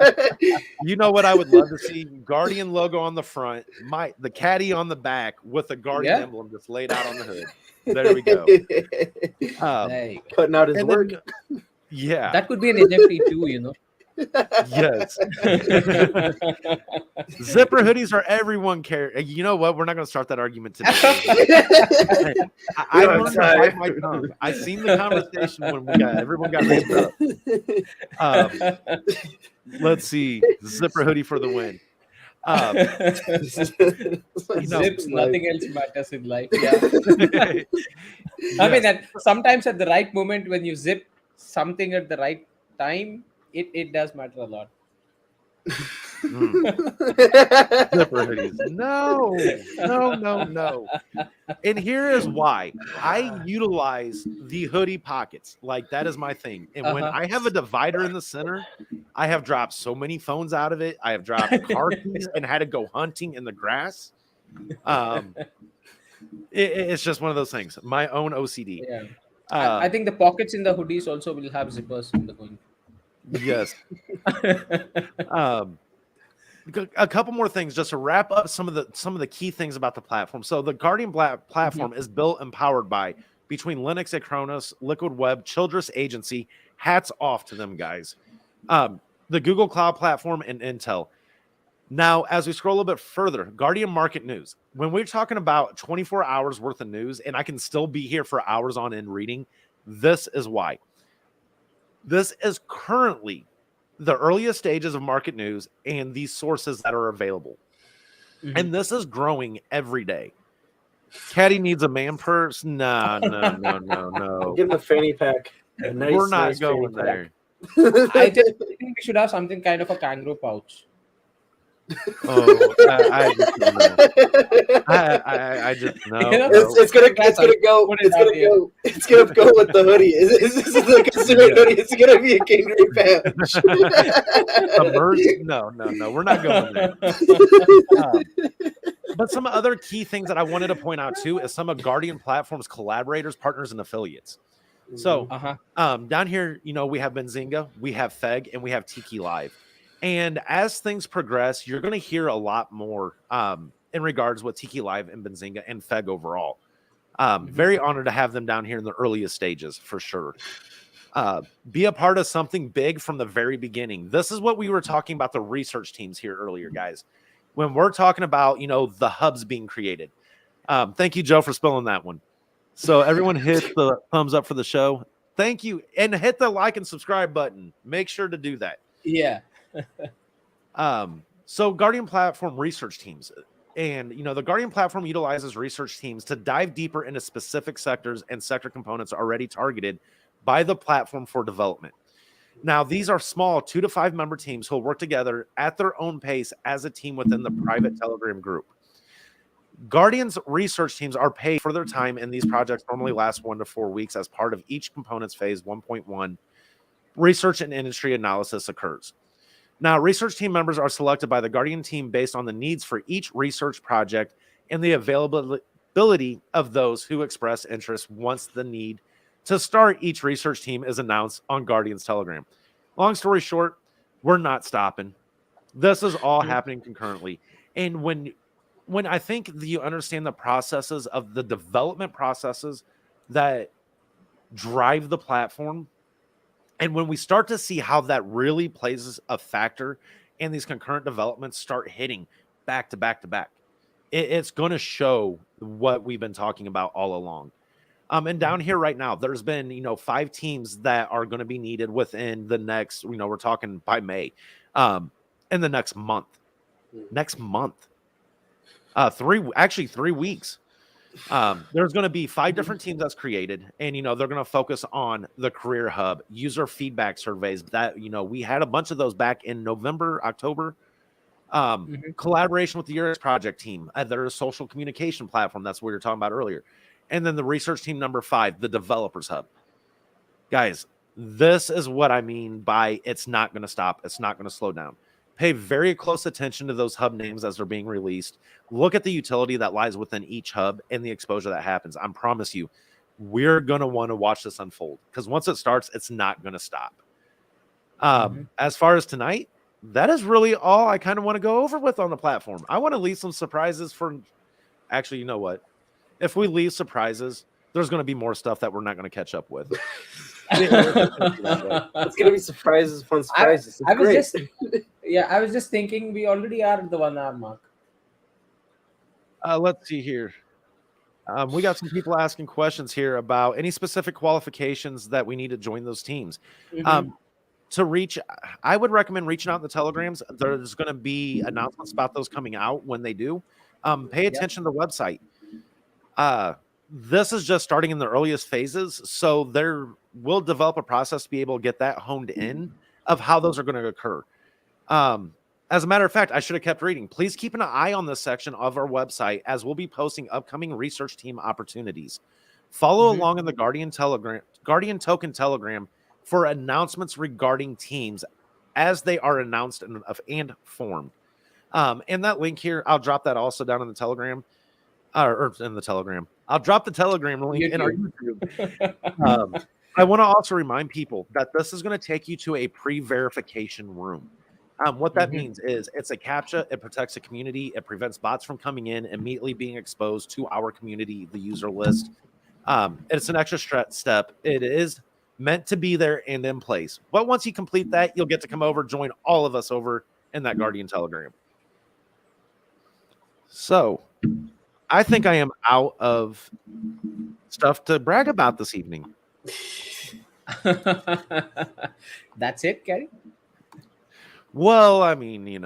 You know what I would love to see? Guardian logo on the front, the caddy on the back with a Guardian emblem just laid out on the hood. There we go. Putting out his work. Yeah. That could be an NFT too, Yes. Zipper hoodies are everyone carry. You know what? We're not going to start that argument today. I learned to bite my tongue. I seen the conversation when everyone got ripped up. Let's see. Zipper hoodie for the win. Zips, nothing else matters in life. I mean, that sometimes at the right moment when you zip something at the right time, it does matter a lot. Zipper hoodies. No. And here is why. I utilize the hoodie pockets. Like, that is my thing. And when I have a divider in the center, I have dropped so many phones out of it. I have dropped car keys and had to go hunting in the grass. It's just one of those things. My own OCD. Yeah. I think the pockets in the hoodies also will have zippers in the going. Yes. A couple more things just to wrap up some of the key things about the platform. So the Guardian platform is built and powered by between Linux and Kronos, Liquid Web, Childress Agency. Hats off to them guys. The Google Cloud platform and Intel. Now, as we scroll a little bit further, Guardian Market News. When we're talking about 24 hours worth of news, and I can still be here for hours on end reading, this is why. This is currently the earliest stages of market news and these sources that are available. And this is growing every day. Caddy needs a man purse. No. Give him a fanny pack. We're not going there. I just think we should have something kind of a kangaroo pouch. Oh, I just don't know. I just know. You know? It's gonna go. Put it out here. It's gonna go with the hoodie. Is this the consumer Yeah. hoodie? It's gonna be a King Gray patch. The merch? No, we're not going there. But some other key things that I wanted to point out too is some of Guardian Platform's collaborators, partners, and affiliates. So down here, we have Benzinga, we have Feg, and we have Tiki Live. And as things progress, you're going to hear a lot more in regards with Tiki Live and Benzinga and Feg overall. Very honored to have them down here in the earliest stages, for sure. Be a part of something big from the very beginning. This is what we were talking about the research teams here earlier, guys. When we're talking about, the hubs being created. Thank you, Joe, for spelling that one. So everyone hit the thumbs up for the show. Thank you. And hit the like and subscribe button. Make sure to do that. Yeah. So Guardian Platform research teams. And, the Guardian Platform utilizes research teams to dive deeper into specific sectors and sector components already targeted by the platform for development. Now, these are small 2 to 5 member teams who will work together at their own pace as a team within the private Telegram group. Guardian's research teams are paid for their time, and these projects normally last 1 to 4 weeks as part of each component's phase 1.1. Research and industry analysis occurs. Now, research team members are selected by the Guardian team based on the needs for each research project and the availability of those who express interest once the need to start each research team is announced on Guardian's Telegram. Long story short, we're not stopping. This is all happening concurrently. And when I think you understand the processes of the development processes that drive the platform, and when we start to see how that really plays a factor and these concurrent developments start hitting back to back to back, it's going to show what we've been talking about all along. And down here right now, there's been, 5 teams that are going to be needed within the next, we're talking by May, in the next month. 3 weeks. There's going to be 5 different teams that's created, and they're going to focus on the career hub, user feedback surveys that we had a bunch of those back in November, October. Collaboration with the Urix project team, their social communication platform, that's what we were talking about earlier, and then the research team number 5, the developers hub. Guys, this is what I mean by it's not going to stop, it's not going to slow down. Pay very close attention to those hub names as they're being released. Look at the utility that lies within each hub and the exposure that happens. I promise you, we're going to want to watch this unfold because once it starts, it's not going to stop. As far as tonight, that is really all I kind of want to go over with on the platform. I want to leave some surprises for... Actually, you know what? If we leave surprises, there's going to be more stuff that we're not going to catch up with. It's gonna be surprises, fun surprises. I was just thinking we already are at the 1 hour mark. Let's see here. We got some people asking questions here about any specific qualifications that we need to join those teams. To reach, I would recommend reaching out in the Telegrams. There's going to be announcements about those coming out when they do. Pay attention to the website. This is just starting in the earliest phases, so there will develop a process to be able to get that honed in of how those are going to occur. As a matter of fact, I should have kept reading. Please keep an eye on this section of our website as we'll be posting upcoming research team opportunities. Follow along in the Guardian Token Telegram for announcements regarding teams as they are announced and formed. And that link here, I'll drop that also down in the Telegram. Or in the Telegram. I'll drop the Telegram link in our YouTube. I want to also remind people that this is going to take you to a pre-verification room. What that means is it's a CAPTCHA. It protects the community. It prevents bots from coming in, immediately being exposed to our community, the user list. It's an extra step. It is meant to be there and in place. But once you complete that, you'll get to come over, join all of us over in that Guardian Telegram. So... I think I am out of stuff to brag about this evening. That's it, Gary? Well, I mean, we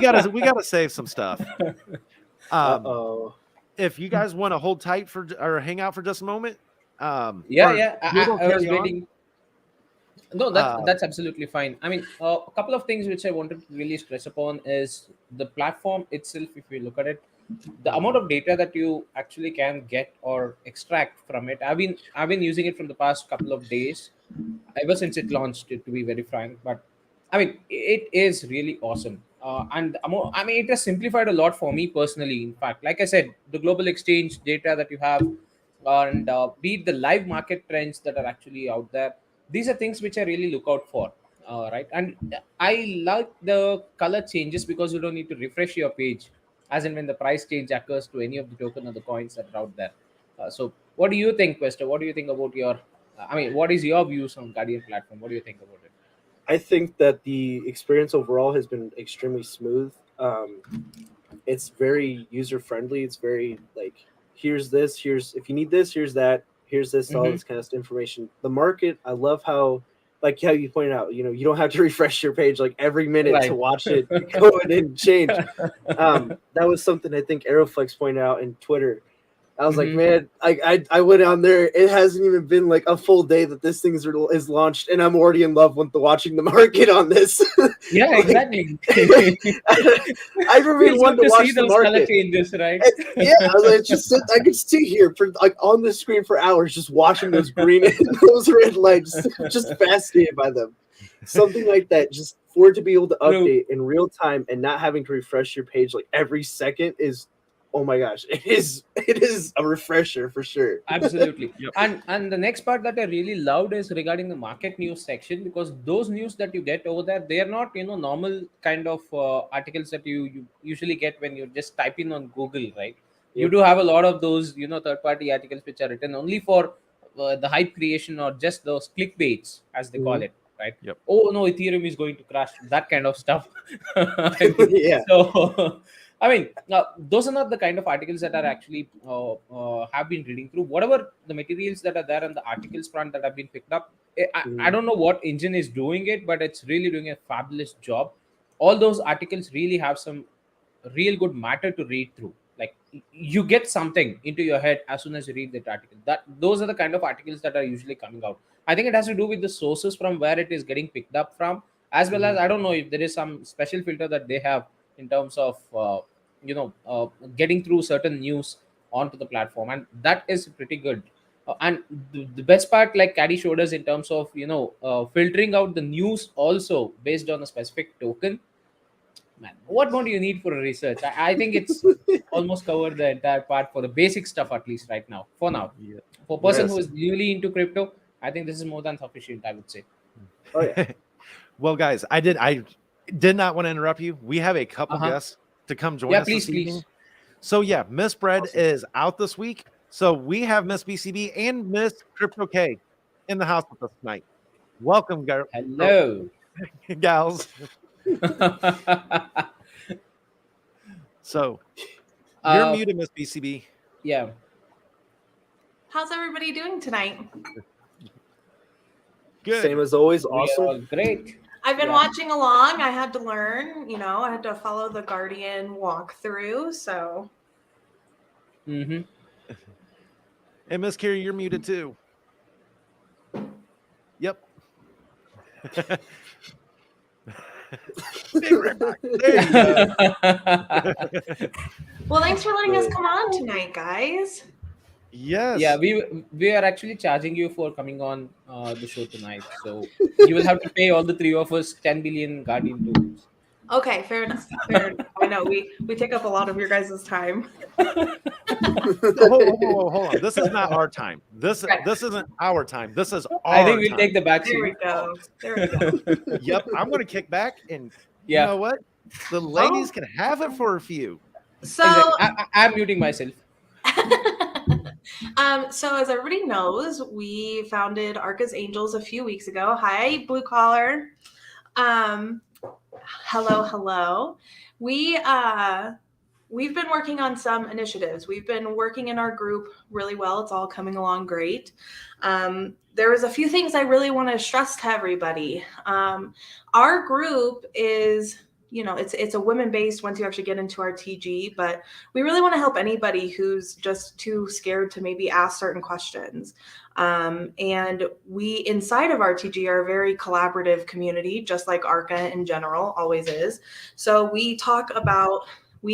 gotta save some stuff. If you guys want to hold tight or hang out for just a moment, I was waiting. No, Uh, that's absolutely fine. I mean, a couple of things which I wanted to really stress upon is the platform itself. If you look at it, the amount of data that you actually can get or extract from it. I've been using it from the past couple of days, ever since it launched. To be very frank, but I mean, it is really awesome. I mean, it has simplified a lot for me personally. In fact, like I said, the global exchange data that you have, and be it the live market trends that are actually out there, these are things which I really look out for. Right, and I like the color changes because you don't need to refresh your page as and when the price change occurs to any of the token or the coins that are out there. So, what do you think, Quester? What do you think about your? I mean, what is your views on Guardian platform? What do you think about it? I think that the experience overall has been extremely smooth. It's very user friendly. It's very like, here's this, here's if you need this, here's that, here's this, all Mm-hmm. this kind of information. The market, I love how, like how you pointed out, you don't have to refresh your page like every minute to Right. watch it go in and change. That was something I think Aeroflex pointed out in Twitter. I was like, Mm-hmm. man, I went on there. It hasn't even been like a full day that this thing is launched, and I'm already in love with watching the market on this. Yeah, Like, exactly. I remain Feels one good to to see watch the those color market. changes, right? Yeah, I was like, I could sit here for like on the screen for hours just watching those green and those red lights, just fascinated by them. Something like that, just for it to be able to True. update in real time and not having to refresh your page like every second is, oh my gosh, it is a refresher for sure. Absolutely. yep. And the next part that I really loved is regarding the market news section, because those news that you get over there, they are not, normal kind of articles that you usually get when you just type in on Google, right? You Yep. do have a lot of those, third party articles which are written only for the hype creation or just those clickbaits, as they call Mhm. it, right? Yep. Oh no, Ethereum is going to crash, that kind of stuff. I mean, Yeah. so I mean, those are not the kind of articles that are actually have been reading through. Whatever the materials that are there on the articles front that have been picked up, I Mhm. don't know what engine is doing it, but it's really doing a fabulous job. All those articles really have some real good matter to read through. Like, you get something into your head as soon as you read that article. That those are the kind of articles that are usually coming out. I think it has to do with the sources from where it is getting picked up from, as well as Mhm. I don't know if there is some special filter that they have in terms of you know uh, getting through certain news onto the platform, and that is pretty good. And the best part, like Caddy showed us, in terms of filtering out the news also based on a specific token. Man, what more do you need for a research? I think it's almost covered the entire part for the basic stuff, at least right now. For now, Yeah. for a person who Yes. is newly into crypto, I think this is more than sufficient, I would say. Oh yeah. Well, guys, I did not want to interrupt you. We have a couple Uh-huh. guests to come join Yeah, us please, this evening. please. So yeah, Miss Bread Awesome. is out this week. So we have Miss BCB and Miss Crypto K in the house with us tonight. Welcome, Hello. gals. So you're uh muted, Miss BCB. yeah. How's everybody doing tonight? Same Good. as always. We are Awesome. all great. I've been Yeah. watching along. I had to learn, I had to follow the Guardian walkthrough. So Mm-hmm. And Miss Carrie, you're muted too. Yep. Big red box. There you go. well, thanks for letting us Brilliant. come on tonight, guys. Yeah, Yes. we are actually charging you for coming on the show tonight, so you will have to pay all the three of us 10 billion Guardian tokens. Okay, fair enough. Fair enough. I know we take up a lot of your guys' time. Hold on. This is not our time. This Right. this isn't our time. This is I think our we'll take time. the back There we seat. go. There we go. Yep. I'm gonna kick back, and you Yeah, know what? The ladies can have it for a few. So exactly. I'm muting myself. so as everybody knows, we founded Arca's Angels a few weeks ago. Hi, blue collar. Um, hello. We we've been working on some initiatives. We've been working in our group really well. It's all coming along great. There was a few things I really want to stress to everybody. Our group is it's a women-based once you actually get into our TG, but we really want to help anybody who's just too scared to maybe ask certain questions. And we, inside of our TG, are a very collaborative community, just like Arca in general always is. So we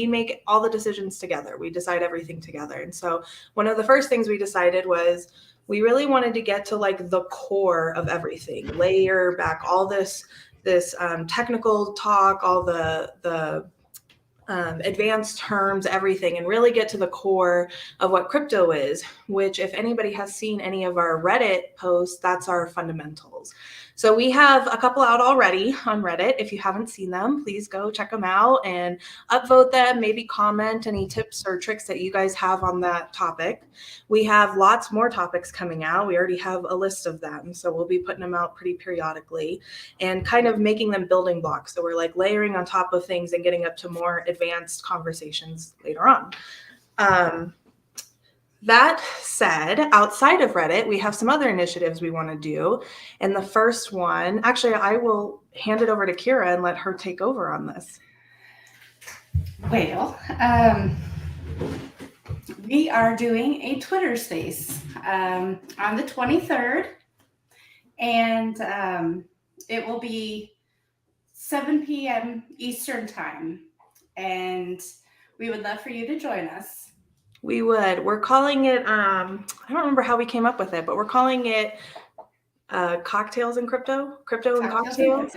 make all the decisions together. We decide everything together. And so one of the first things we decided was we really wanted to get to like the core of everything, layer back all this technical talk, all the advanced terms, everything, and really get to the core of what crypto is, which if anybody has seen any of our Reddit posts, that's our fundamentals. So we have a couple out already on Reddit. If you haven't seen them, please go check them out and upvote them, maybe comment any tips or tricks that you guys have on that topic. We have lots more topics coming out. We already have a list of them. So we'll be putting them out pretty periodically and kind of making them building blocks. So we're like layering on top of things and getting up to more advanced conversations later on. That said, outside of Reddit, we have some other initiatives we want to do. And the first one, actually, I will hand it over to Kira and let her take over on this. Well, we are doing a Twitter space on the 23rd, and it will be 7 p.m. Eastern time, and we would love for you to join us. We would. We're calling it, I don't remember how we came up with it, but we're calling it Cocktails and Crypto and Cocktails.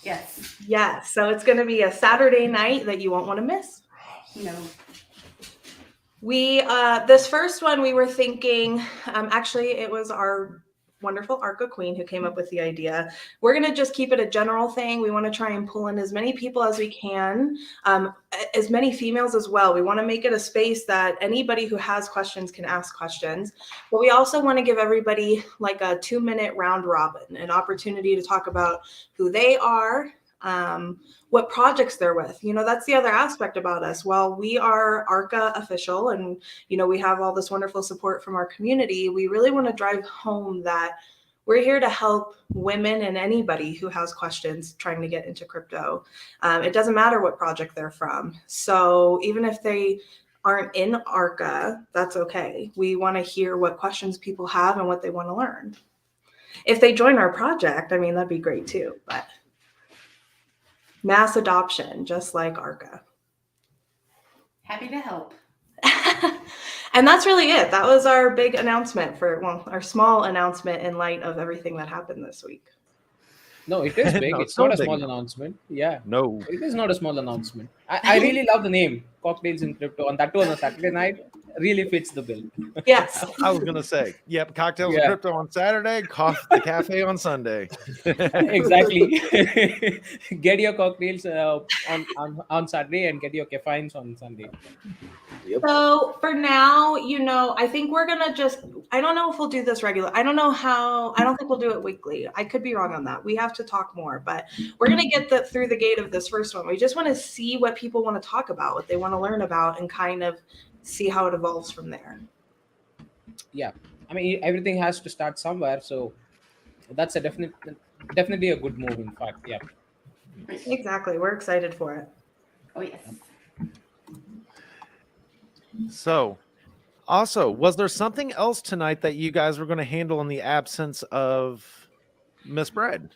Yes. Yes. So it's going to be a Saturday night that you won't want to miss. No. We, this first one, we were thinking, actually, it was our wonderful Arca Queen who came up with the idea. We're going to just keep it a general thing. We want to try and pull in as many people as we can, as many females as well. We want to make it a space that anybody who has questions can ask questions. But we also want to give everybody like a 2-minute round robin, an opportunity to talk about who they are, what projects they're with. That's the other aspect about us. While we are Arca official and, we have all this wonderful support from our community, we really want to drive home that we're here to help women and anybody who has questions trying to get into crypto. It doesn't matter what project they're from. So even if they aren't in Arca, that's okay. We want to hear what questions people have and what they want to learn. If they join our project, that'd be great too, but mass adoption, just like Arca. Happy to help. And that's really it. That was our big announcement our small announcement in light of everything that happened this week. No, it is big. No, it's not a big. small announcement. Yeah. No. It is not a small announcement. I really love the name, Cocktails in Crypto, and that too on a Saturday night really fits the bill. Yes. I was gonna say, yep, Cocktails Yeah. and Crypto on Saturday, Coffee Cafe on Sunday. Exactly. Get your cocktails on Saturday and get your caffeines on Sunday. Yep. So for now, I think we're going to I don't know if we'll do this regular. I don't think we'll do it weekly. I could be wrong on that. We have to talk more, but we're going to get through the gate of this first one. We just want to see what people want to talk about, what they want to learn about, and kind of see how it evolves from there. Yeah. Everything has to start somewhere. So that's definitely a good move, in fact. Yeah. Exactly. We're excited for it. Oh, yes. So, also, was there something else tonight that you guys were going to handle in the absence of Miss Bread?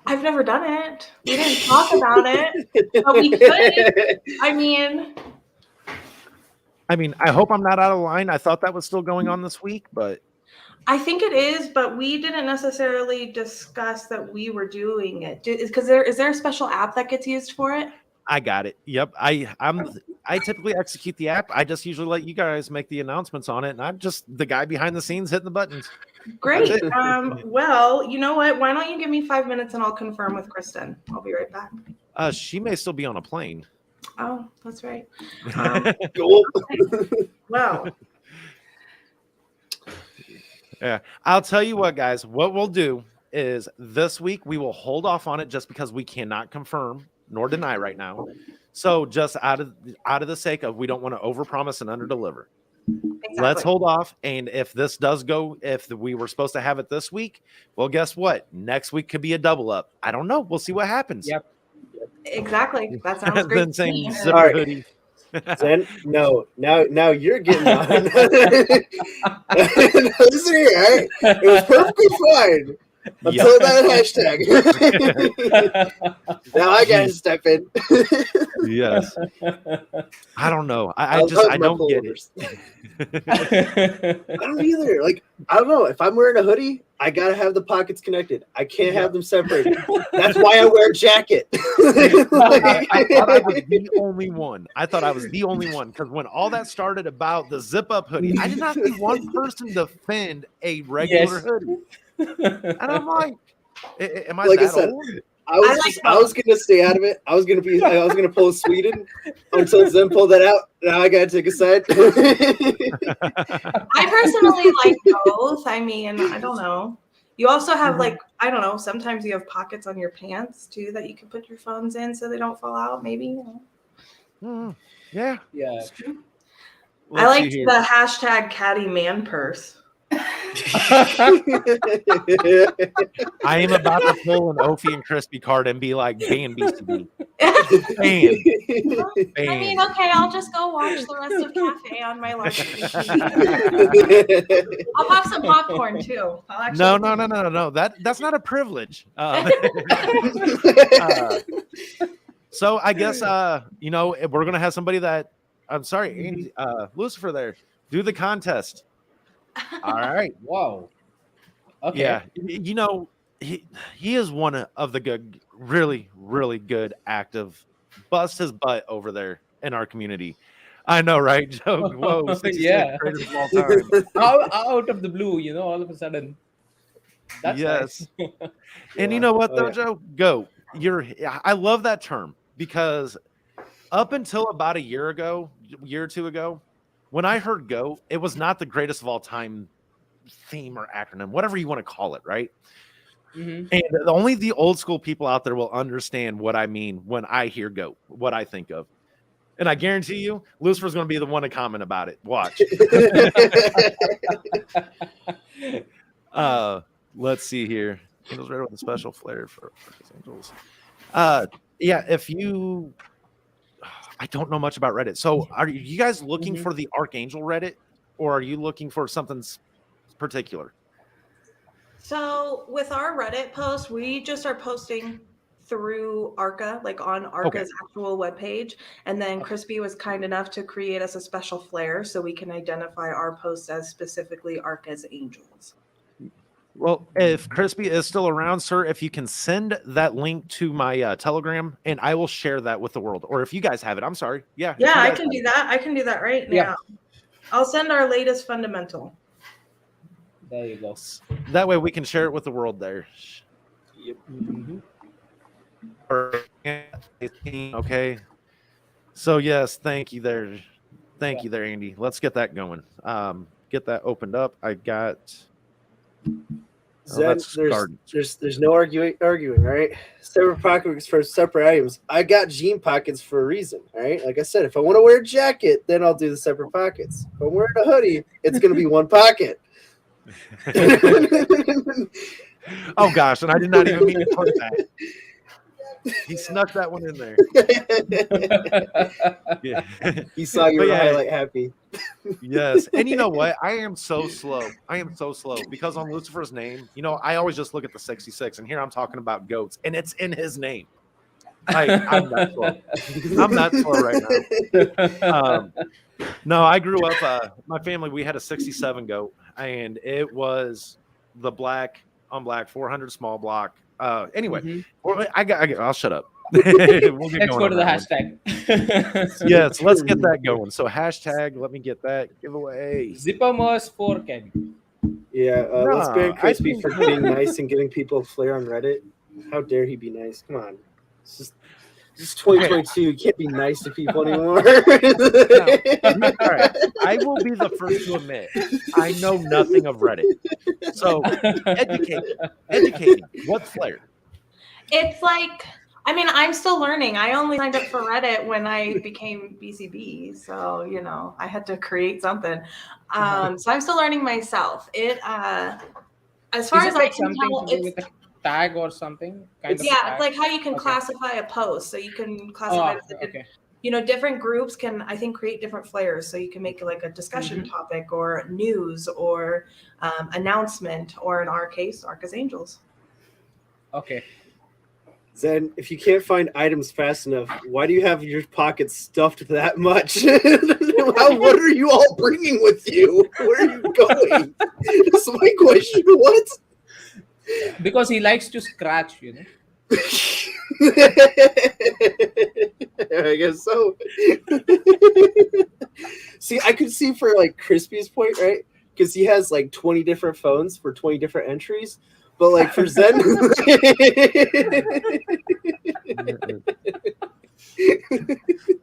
I've never done it. We didn't talk about it, but we could. I hope I'm not out of line. I thought that was still going on this week, but I think it is, but we didn't necessarily discuss that we were doing it. Because is there a special app that gets used for it? I got it. Yep. I typically execute the app. I just usually let you guys make the announcements on it, and I'm just the guy behind the scenes hitting the buttons. Great. Well, you know what? Why don't you give me 5 minutes and I'll confirm with Kristen. I'll be right back. She may still be on a plane. Oh, that's right. Cool. Well, Yeah. I'll tell you what, guys, what we'll do is this week we will hold off on it just because we cannot confirm nor deny right now. So just out of the sake of we don't want to overpromise and underdeliver. let's hold off. And if this does go, if we were supposed to have it this week, well, guess what? Next week could be a double up. I don't know. We'll see what happens. Yep. Exactly. That sounds great. Then saying zipper All right. hoodie. Then no, now you're getting on. Listen here, all right? It was perfectly fine until that hashtag. Now I gotta step in. Yes. I don't know. I don't get it. I don't either. Like, I don't know. If I'm wearing a hoodie, I gotta have the pockets connected. I can't have them separated. That's why I wear a jacket. I thought I was the only one. I thought I was the only one because when all that started about the zip up hoodie, I did not see one person defend a regular hoodie. And I'm like, am I like that I said, old? I was gonna stay out of it. I was gonna pull Sweden until Zen pulled that out. Now I gotta take a side. I personally like both. I mean, I don't know. You also have like, I don't know, sometimes you have pockets on your pants too that you can put your phones in so they don't fall out, maybe. Yeah. Yeah. I liked the hashtag caddy man purse. I am about to pull an Ophi and Crispy card and be like, ban BCB. Ban. I mean, okay, I'll just go watch the rest of Cafe on my large TV. I'll pop some popcorn too. No. That's not a privilege. So I guess we're gonna have somebody that I'm sorry, Andy, Lucifer there, do the contest. All right. Wow. Okay. Yeah. He is one of the good, really, really good active bust his butt over there in our community. I know, right, Joe? Whoa, yeah. greatest of all time. Out of the blue, all of a sudden. That's yes. Nice. And you know what, though, Joe? Go. I love that term because up until about a year or two ago, when I heard GOAT, it was not the greatest of all time theme or acronym, whatever you want to call it, right? And only the old school people out there will understand what I mean when I hear GOAT, what I think of. And I guarantee you, Lucifer's going to be the one to comment about it. Watch. Let's see here. Angels Red with a special flair for Angels. Yeah, if you... I don't know much about Reddit. So are you guys looking for the Archangel Reddit or are you looking for something particular? So with our Reddit post, we just are posting through Arca, like on Arca's actual webpage. And then Crispy was kind enough to create us a special flair so we can identify our posts as specifically Arca's Angels. Well, if Crispy is still around, sir, if you can send that link to my Telegram, and I will share that with the world. Or if you guys have it, I'm sorry. Yeah, I can do that. I can do that right now. Yeah. I'll send our latest fundamental. There you go. That way we can share it with the world there. Yep. Okay. So, yes, thank you there. Thank you there, Andy. Let's get that going. Get that opened up. I got... Zen, there's no arguing, all right? Separate pockets for separate items. I got jean pockets for a reason, all right? Like I said, if I want to wear a jacket, then I'll do the separate pockets. If I'm wearing a hoodie, it's going to be one pocket. Oh, gosh, and I did not even mean to put that. He snuck that one in there. Yeah. He saw your highlight happy. Yes. And you know what? I am so slow because on Lucifer's name, I always just look at the 66 and here I'm talking about goats and it's in his name. I'm not slow. I'm not slow right now. No, I grew up, my family, we had a 67 goat and it was the black on black 400 small block. Anyway, I'll shut up. We'll let's go to the hashtag. Yes, let's get that going. So hashtag, let me get that giveaway. Zipamos for Ken. Yeah, let's ban Crispy for being nice and giving people a flair on Reddit. How dare he be nice? Come on. It's just 2022. You can't be nice to people anymore. No. All right. I will be the first to admit I know nothing of Reddit. So educate me. What flair? It's like, I mean, I'm still learning. I only signed up for Reddit when I became BCB, so you know, I had to create something. So I'm still learning myself. It as far Is as it I like can something tell, to do it's with a tag or something? Kind of a yeah, tag? it's like how you can Okay. classify a post. So you can classify it Oh, as like a, okay. you know, different groups can, I think, create different flares. So you can make it like a discussion topic or news or announcement, or in our case, Arca's Angels. Okay. Zen, if you can't find items fast enough, why do you have your pockets stuffed that much? What are you all bringing with you? Where are you going? That's my question. What? Because he likes to scratch, you know. I guess so. See, I could see for like Crispy's point, right? Because he has like 20 different phones for 20 different entries. But like for Zen,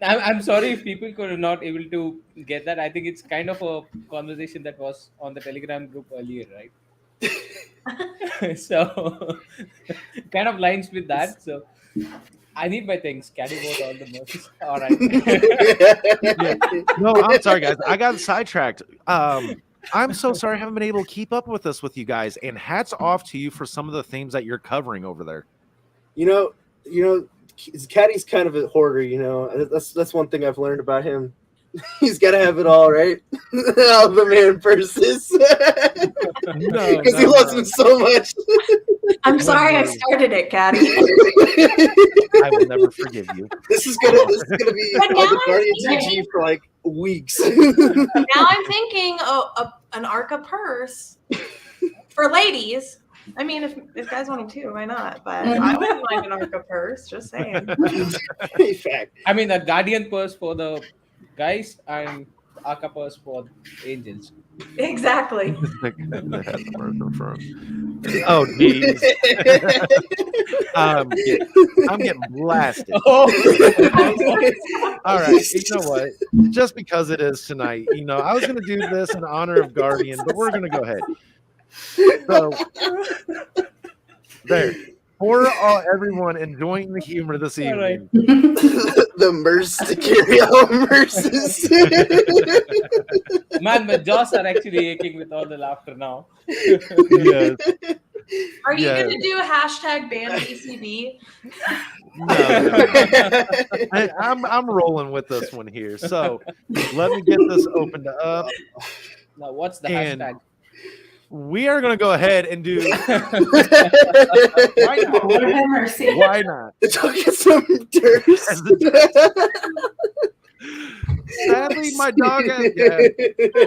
I'm sorry if people could not able to get that. I think it's kind of a conversation that was on the Telegram group earlier, right? So kind of lines with that. So I need my things. Can you vote all the mercies? All right. No, I'm sorry, guys. I got sidetracked. I'm so sorry I haven't been able to keep up with this with you guys. And hats off to you for some of the themes that you're covering over there. you know, Caddy's kind of a hoarder. You know, that's one thing I've learned about him. He's got to have it all, right? All the man purses. No, Because he loves him so much. I'm sorry I started it, Caddy. I will never forgive you. This is gonna be But like now a Guardian I'm TG for like weeks. Now I'm thinking an Arca purse for ladies. I mean, if guys wanted to, why not? But I wouldn't mind an Arca purse. Just saying. Fact. I mean, a guardian purse for the guys and Arca purse for angels. Exactly. Oh, geez. I'm getting blasted. Oh, All right. You know what? Just because it is tonight, you know, I was going to do this in honor of Guardian, but we're going to go ahead. So, there. For everyone enjoying the humor this All right. evening. The merce to carry all merces. man, my jaws are actually aching with all the laughter now. Yes. Are you Yeah. going to do a hashtag ban BCB? No. I'm rolling with this one here. So let me get this opened up. Now, what's the And hashtag? we are going to go ahead and do. Why not? Lord have mercy. Why not? Don't get some dirt. Sadly, my dog has. Yeah,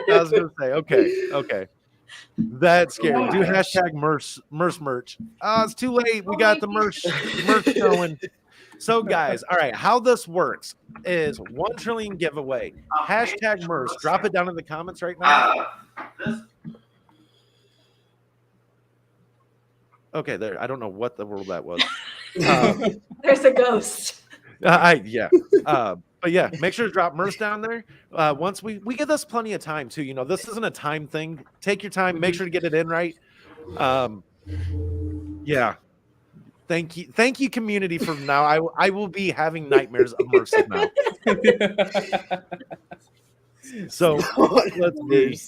I was going to say, okay. That's scary. Do hashtag merch. Oh, it's too late. We got the merch going. So, guys, all right, how this works is 1 trillion giveaway. Hashtag merch. Drop it down in the comments right now. Okay, there. I don't know what the world that was. There's a ghost. Yeah. But yeah, make sure to drop merch down there. Once we give us plenty of time too. You know, this isn't a time thing. Take your time. Make sure to get it in right. Yeah. Thank you, community. From now, I will be having nightmares of merch now. So let's be.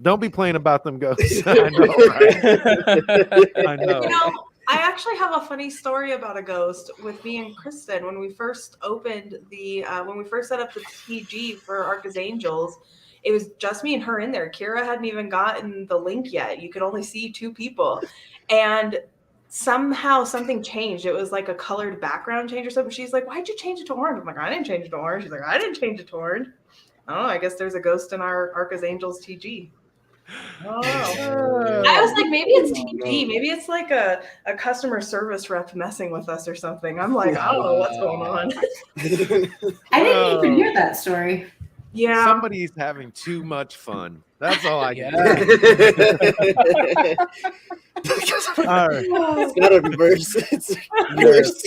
Don't be playing about them ghosts. I know, right? I know. You know, I actually have a funny story about a ghost with me and Kristen when we first opened when we first set up the TG for Arca's Angels. It was just me and her in there. Kira hadn't even gotten the link yet. You could only see 2 people, and somehow something changed. It was like a colored background change or something. She's like, "Why'd you change it to orange?" I'm like, "I didn't change it to orange." She's like, "I didn't change it to orange." Oh, I guess there's a ghost in our Arca's Angels TG. Oh. I was like, maybe it's TG. Maybe it's like a customer service rep messing with us or something. I'm like, I don't know what's going on. I didn't even hear that story. Yeah. Somebody's having too much fun. That's all I can All right. It's not a verse. It's a Yes.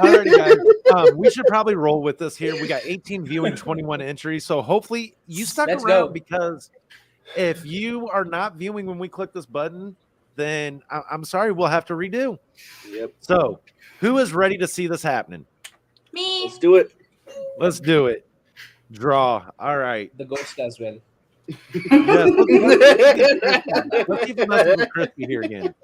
All right, guys. We should probably roll with this here. We got 18 viewing, 21 entries. So hopefully you stuck Let's around go. because if you are not viewing when we click this button, then I'm sorry, we'll have to redo. Yep. So, who is ready to see this happening? Me. Let's do it. Let's do it. Draw. All right. The ghost as well. Yes. Let's keep the message crispy here again.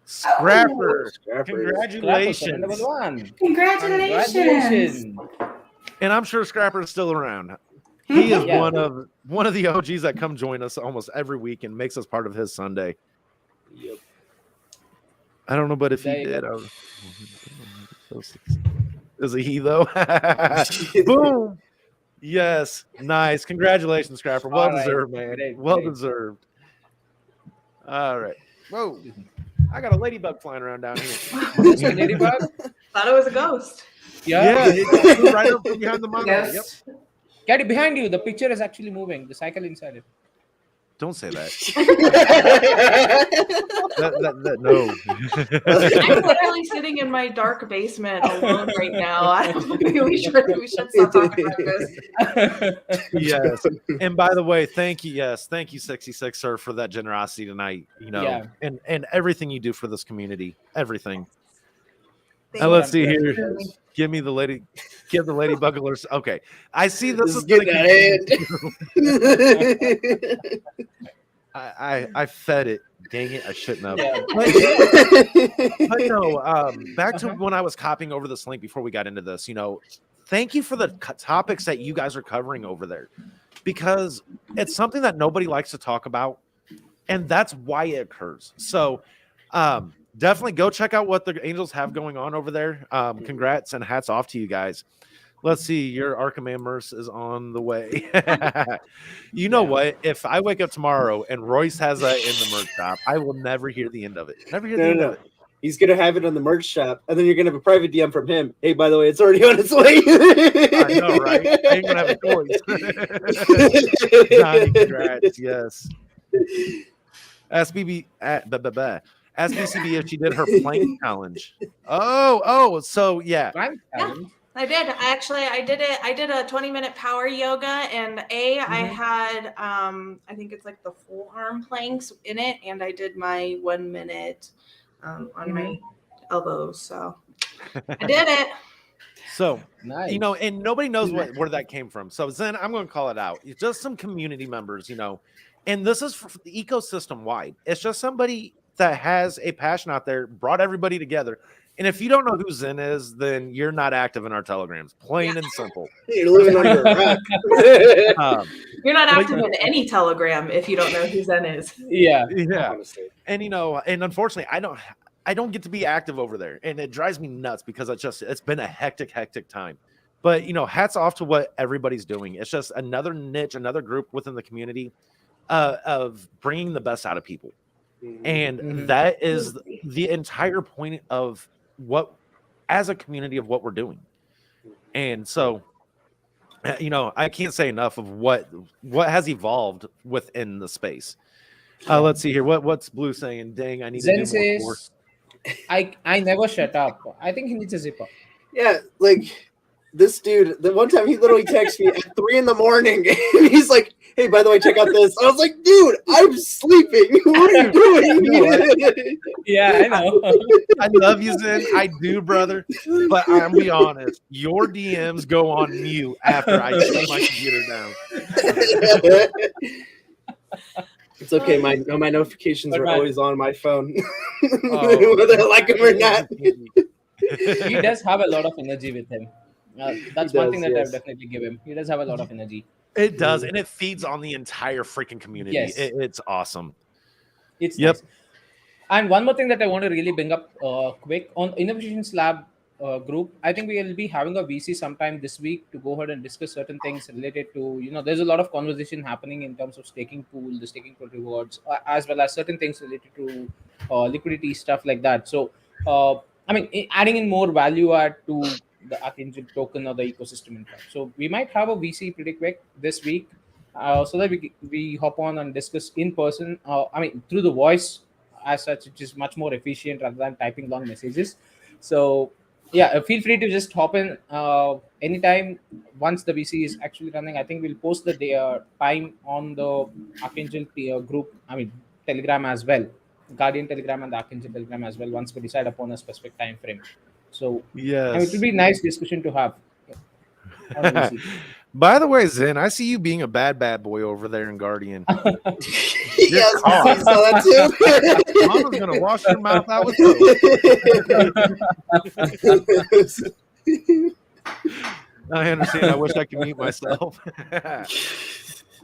Scrapper. Congratulations. Number one. Congratulations. Congratulations. And I'm sure Scrapper is still around. He is Yeah. one of the OGs that come join us almost every week and makes us part of his Sunday. Yep. I don't know, but if There he you did, is it he though? Boom. Yes, nice. Congratulations, Scrapper. Well All right. deserved, man. Great, Well great. deserved. All right. Whoa. I got a ladybug flying around down here. Just a ladybug? Thought it was a ghost. Yeah, it flew right up from behind the model. Yep. Yes. Get it behind you. The picture is actually moving. The cycle inside it. Don't say that. No. I'm literally sitting in my dark basement alone right now. I don't think we should stop talking about this. Yes. And by the way, thank you. Yes, thank you, 66 sir, for that generosity tonight. You know, Yeah. and everything you do for this community. Everything. Thank Now let's see you. here. Give the lady bugglers. Okay. I see this This is is getting out of hand. I fed it. Dang it, I shouldn't have. Yeah. But no, back to when I was copying over this link before we got into this, you know, thank you for the topics that you guys are covering over there, because it's something that nobody likes to talk about, and that's why it occurs. So definitely go check out what the Angels have going on over there. Congrats and hats off to you guys. Let's see, your Arkham Amherst is on the way. You know what? If I wake up tomorrow and Royce has that in the merch shop, I will never hear the end of it. Never hear the end of it. He's gonna have it on the merch shop, and then you're gonna have a private DM from him. Hey, by the way, it's already on its way. I know, right? I ain't gonna have a choice. Johnny, congrats. Yes. Ask BCB if she did her plank challenge. Oh, so yeah. Plank challenge? I did. I did it. I did a 20-minute power yoga, and I had I think it's like the full arm planks in it, and I did my 1 minute on my elbows. So I did it. So Nice. you know, and nobody knows where that came from. So Zen, I'm going to call it out. It's just some community members, you know, and this is for the ecosystem wide. It's just somebody that has a passion out there, brought everybody together. And if you don't know who Zen is, then you're not active in our telegrams. Plain and simple. You're living under a rock. You're not active in any Telegram if you don't know who Zen is. Yeah. Yeah. Honestly. And you know, and unfortunately, I don't get to be active over there, and it drives me nuts because it's been a hectic time. But you know, hats off to what everybody's doing. It's just another niche, another group within the community of bringing the best out of people, and that is the entire point of what, as a community, of what we're doing. And so, you know, I can't say enough of what has evolved within the space. Let's see here. What's Blue saying? Dang, I need Zen to do more. says, I never shut up. I think he needs a zipper. Yeah, like this dude, the one time he literally texted me at 3 a.m. and he's like, hey, by the way, check out this. I was like, dude, I'm sleeping. What are you doing? Yeah, I know. I love you, Zen. I do, brother. But I'm be honest, your DMs go on mute after I shut my computer down. It's okay. My notifications But are man- always on my phone, Oh. whether I like them or not. He does have a lot of energy with him. That's He one does, thing that yes. I'll definitely give him. He does have a lot of energy. It does, and it feeds on the entire freaking community. Yes. It's awesome. It's Yep. nice. And one more thing that I want to really bring up quick on Innovations Lab group. I think we will be having a VC sometime this week to go ahead and discuss certain things related to, you know, there's a lot of conversation happening in terms of staking pool, the staking pool rewards, as well as certain things related to liquidity, stuff like that. So, I mean, adding in more value add to the Archangel token or the ecosystem in fact. So we might have a VC pretty quick this week, so that we hop on and discuss in person. I mean, through the voice as such, which is much more efficient rather than typing long messages. So yeah, feel free to just hop in anytime once the VC is actually running. I think we'll post the time on the Archangel group. I mean, Telegram as well, Guardian Telegram and the Archangel Telegram as well. Once we decide upon a specific time frame, so it will Yes. be nice discussion to have on VC. By the way, Zen, I see you being a bad boy over there in Guardian. Yes, caught. you saw that too. Mama's gonna wash your mouth out with soap. I understand. I wish I could mute myself.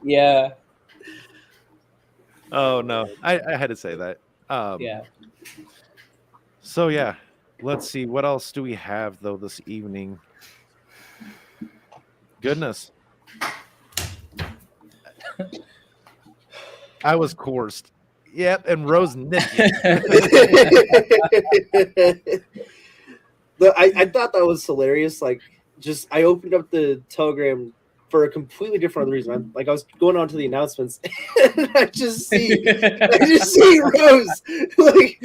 Yeah, Oh no, I had to say that. yeah. So yeah, let's see. What else do we have though this evening? Goodness. I was coursed. Yep, and Rose nipped it. I thought that was hilarious. Like, just I opened up the Telegram for a completely different reason. I was going on to the announcements, and I just see Rose like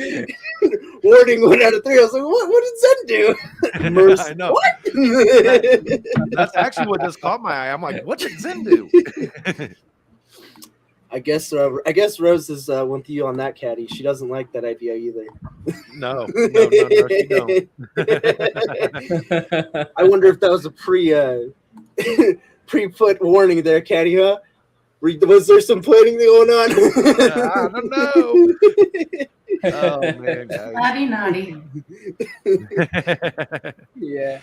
warning 1 out of 3. I was like, what did Zen do? Merce, I know. What? That's actually what just caught my eye. I'm like, what did Zen do? I guess Rose is with you on that, Caddy. She doesn't like that idea either. No, she don't. I wonder if that was a pre-put warning there, Caddy, huh? Was there some planning going on? I don't know. Oh man, guys. Naughty. Yeah,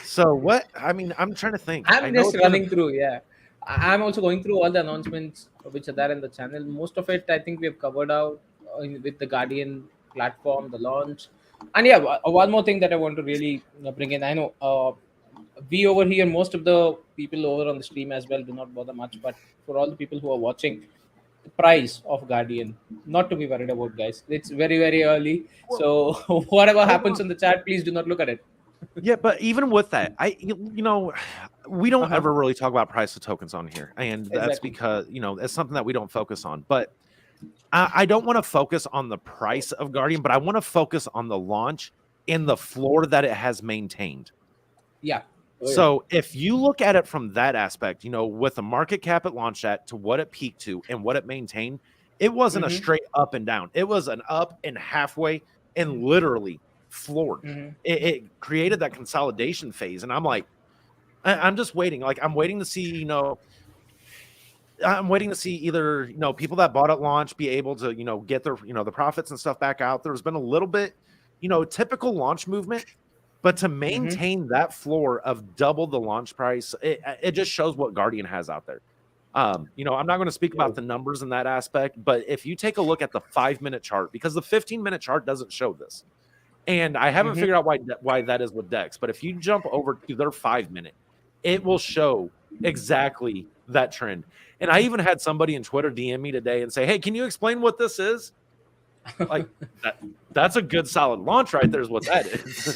So what? I mean, I'm trying to think. I I'm know just it's gonna- running through. Yeah, I'm also going through all the announcements which are there in the channel. Most of it, I think, we have covered out with the Guardian platform, the launch, and yeah, one more thing that I want to really bring in. I know we over here, most of the people over on the stream as well do not bother much, but for all the people who are watching, the price of Guardian, not to be worried about, guys. It's very very early, so whatever happens in the chat, please do not look at it. Yeah, but even with that, we don't Uh-huh. ever really talk about price of tokens on here, and that's Exactly. because it's something that we don't focus on. But I don't want to focus on the price of Guardian, but I want to focus on the launch and the floor that it has maintained. Yeah. Oh, yeah. So if you look at it from that aspect, with the market cap it launched at to what it peaked to and what it maintained, it wasn't a Mhm. straight up and down. It was an up and halfway and literally floored. Mhm. It created that consolidation phase, and I'm like, I'm just waiting. Like I'm waiting to see, I'm waiting to see either people that bought at launch be able to get their the profits and stuff back out. There's been a little bit typical launch movement, but to maintain that floor of double the launch price, it just shows what Guardian has out there. I'm not going to speak about the numbers in that aspect, but if you take a look at the 5-minute chart, because the 15-minute chart doesn't show this, and I haven't figured out why that is with Dex, but if you jump over to their 5-minute, it will show exactly that trend. And I even had somebody in Twitter DM me today and say, "Hey, can you explain what this is?" Like that's a good solid launch right there is what that is.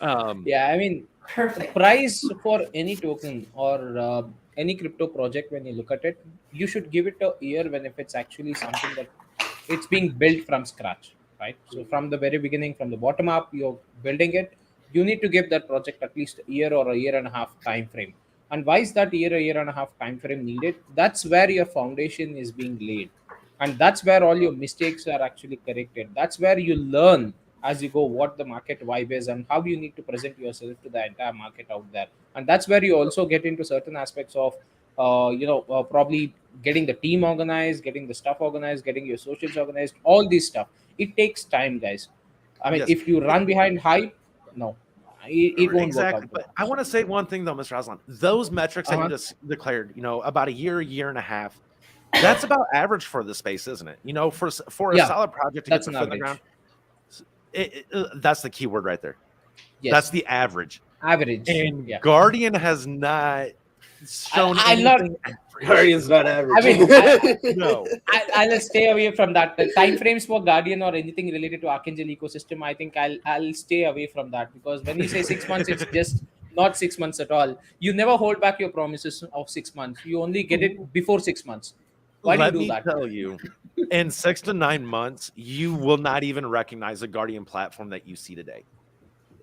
Yeah, I mean, Perfect. price for any token or any crypto project, when you look at it, you should give it a year when if it's actually something that it's being built from scratch, right? So from the very beginning, from the bottom up, you're building it. You need to give that project at least a year or a year and a half time frame. And why is that year and a half time frame needed? That's where your foundation is being laid, and that's where all your mistakes are actually corrected. That's where you learn as you go what the market vibe is and how you need to present yourself to the entire market out there. And that's where you also get into certain aspects of probably getting the team organized, getting the stuff organized, getting your socials organized, all this stuff. It takes time, guys. I mean, Yes. if you run behind hype, no, it won't Exactly. work out. But I want to say one thing though, Mr. Aslan. Those metrics that you Uh-huh. just declared, about a year and a half, that's about average for the space, isn't it? For a Yeah, solid project to that's get an the foot in the average. ground, that's the key word right there. Yes, That's the average. average. And Yeah. Guardian has not shown I'll not- anything. Guardian's not average. I mean, No. I'll stay away from that. The time frames for Guardian or anything related to Archangel ecosystem, I think I'll stay away from that, because when you say 6 months, it's just not 6 months at all. You never hold back your promises of 6 months. You only get it before 6 months. Why Let do you me do that? tell you, in 6 to 9 months, you will not even recognize the Guardian platform that you see today.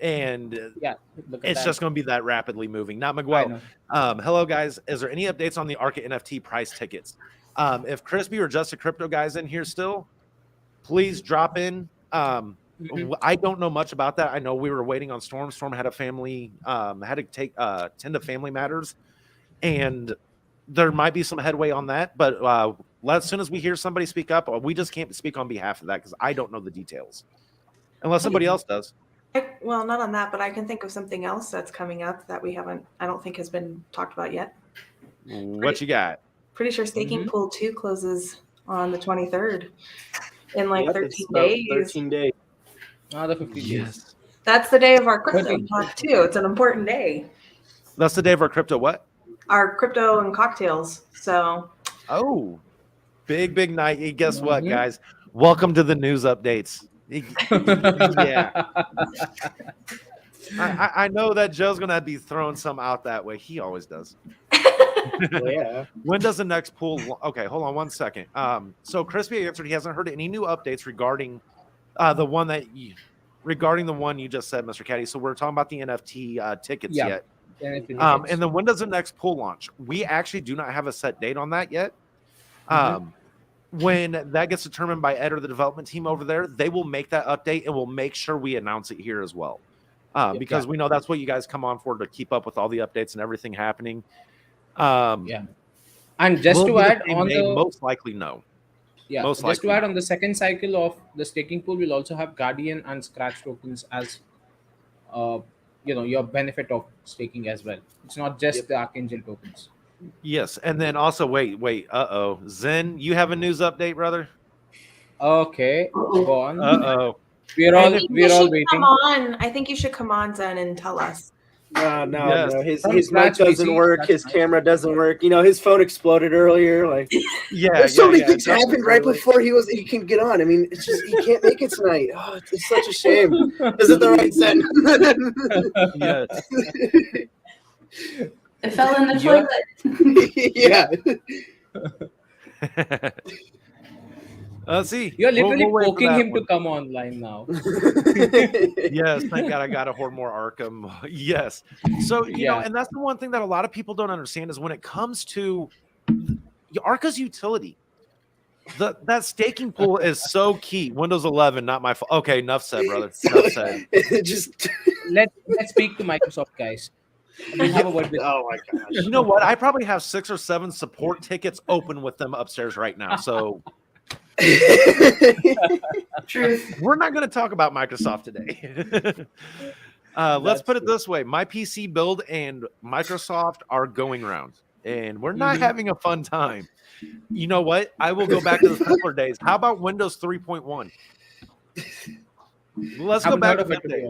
And Yeah, look at it's that. just going to be that rapidly moving. Not I Miguel. know. Hello, guys. Is there any updates on the Arca NFT price tickets? If Crispy or Just a Crypto guys in here still, please drop in. I don't know much about that. I know we were waiting on Storm. Storm had a family, had to tend to family matters, and there might be some headway on that. But as soon as we hear somebody speak up, we just can't speak on behalf of that because I don't know the details, unless somebody else does. Well, not on that, but I can think of something else that's coming up that I don't think has been talked about yet. What you got? Pretty sure Staking Pool 2 closes on the 23rd in like Yep, 13 it's about days. 13 days. Another 50 days. Yes. That's the day of our crypto 13. talk too. It's an important day. That's the day of our crypto what? Our crypto and cocktails. So Oh, big night. Hey, guess what, guys? Welcome to the news updates. Yeah. I know that Joe's going to be throwing some out that way. He always does. Well, yeah. When does the next pool? Okay, hold on one second. So Crispy answered he hasn't heard any new updates regarding the one you just said, Mr. Caddy. So we're talking about the NFT tickets yet. And then when does the next pool launch? We actually do not have a set date on that yet. When that gets determined by Ed or the development team over there, they will make that update and we'll make sure we announce it here as well. Because we know that's what you guys come on for, to keep up with all the updates and everything happening. And just to add on the most likely no. Yeah, most just to likely add on the second cycle of the staking pool, we'll also have Guardian and Scratch tokens as your benefit of staking as well. It's not just the Archangel tokens. Yes, and then also wait. Zen, you have a news update, brother? Okay, go on. We're all waiting. Come on. I think you should come on, Zen, and tell us. No. His mic doesn't work. His camera doesn't work. His phone exploded earlier. Like, there's so many things happened right before he can get on. I mean, it's just he can't make it tonight. Oh, it's such a shame. Is it the right Zen? Yes. It fell in the toilet. Yeah. Let's see. You're literally poking him to come online now. Yes, thank God I got a horde more Arkham. Yes. So, you know, and that's the one thing that a lot of people don't understand is when it comes to Arca's utility, that staking pool is so key. Windows 11, not my fault. Okay, enough said, brother. Enough said. Let's speak to Microsoft, guys. Have a word with oh my gosh. You know what? I probably have 6 or 7 support tickets open with them upstairs right now. So Truth. we're not going to talk about Microsoft today. Let's put it this way. My PC build and Microsoft are going around, and we're not having a fun time. You know what? I will go back to the simpler days. How about Windows 3.1? Let's go back to that day.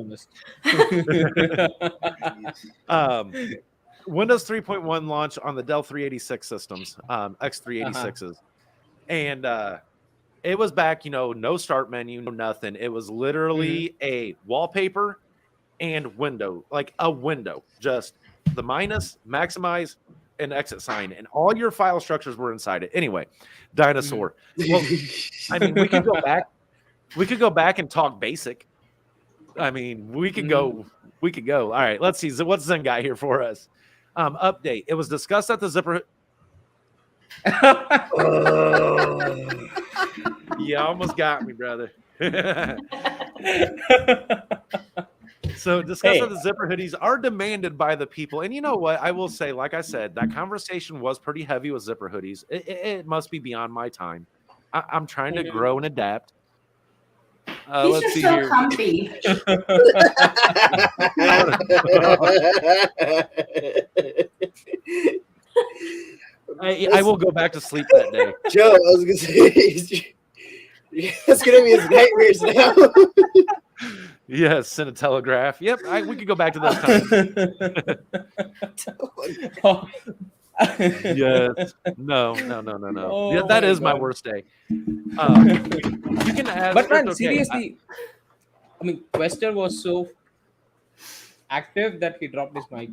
Windows 3.1 launch on the Dell 386 systems, X386s. And it was back, no start menu, no nothing. It was literally a wallpaper and window, like a window, just the minus, maximize, and exit sign. And all your file structures were inside it. Anyway, dinosaur. Well, I mean, we could go back. We could go back and talk basic. I mean, we could go. We could go. All right, let's see. What's Zen got here for us? Update. It was discussed at the Zipper. You almost got me, brother. So discuss that the zipper hoodies are demanded by the people. And you know what? I will say, like I said, that conversation was pretty heavy with zipper hoodies. It must be beyond my time. I'm trying to grow and adapt. These are so comfy. I will go back to sleep that day. Joe, I was going to say, it's going to be his nightmares now. Yes, send a telegraph. Yep, we could go back to those times. Yes. No. Oh, yeah, that is my worst day. You can ask. But man, seriously, I mean, Quester was so active that he dropped his mic.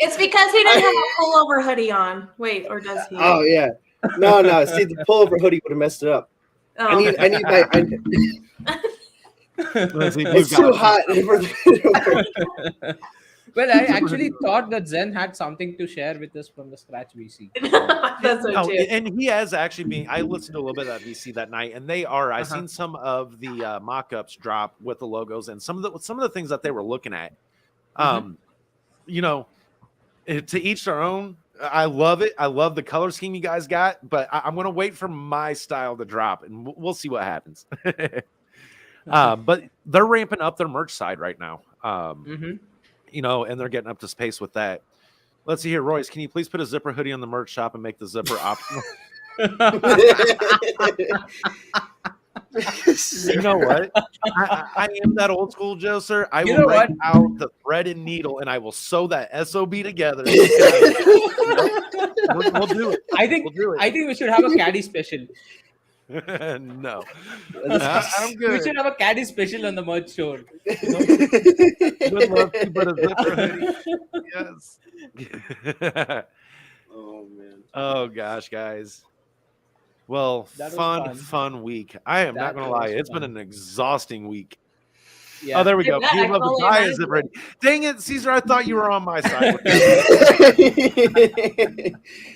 It's because he didn't have a pullover hoodie on. Wait, or does he? Oh yeah. No. See, the pullover hoodie would have messed it up. Oh. I need my. Let's see, It's too hot. Well, I actually thought that Zen had something to share with us from the scratch VC. That's so No, too. and he has actually been. I listened to a little bit of that VC that night, and they are. I've Uh-huh. seen some of the mock-ups drop with the logos and some of the things that they were looking at. You know, to each their own. I love it. I love the color scheme you guys got, but I'm going to wait for my style to drop, and we'll see what happens. But they're ramping up their merch side right now. You know, and they're getting up to space with that. Let's see here, Royce. Can you please put a zipper hoodie on the merch shop and make the zipper optional? You know what? I am that old school Joe, sir. I will break out the thread and needle, and I will sew that SOB together. We'll do it. I think we should have a caddy special. No, I'm good. We should have a caddy special on the merch store. Would love to, but a zipper hoodie. Yes. Oh man. Oh gosh, guys. Well, That was fun week. I am not That gonna lie, was it's fun. been an exhausting week. Yeah. Oh, there we go. bet. You I love the totally buy is imagine it ready? Dang it, Caesar! I thought you were on my side.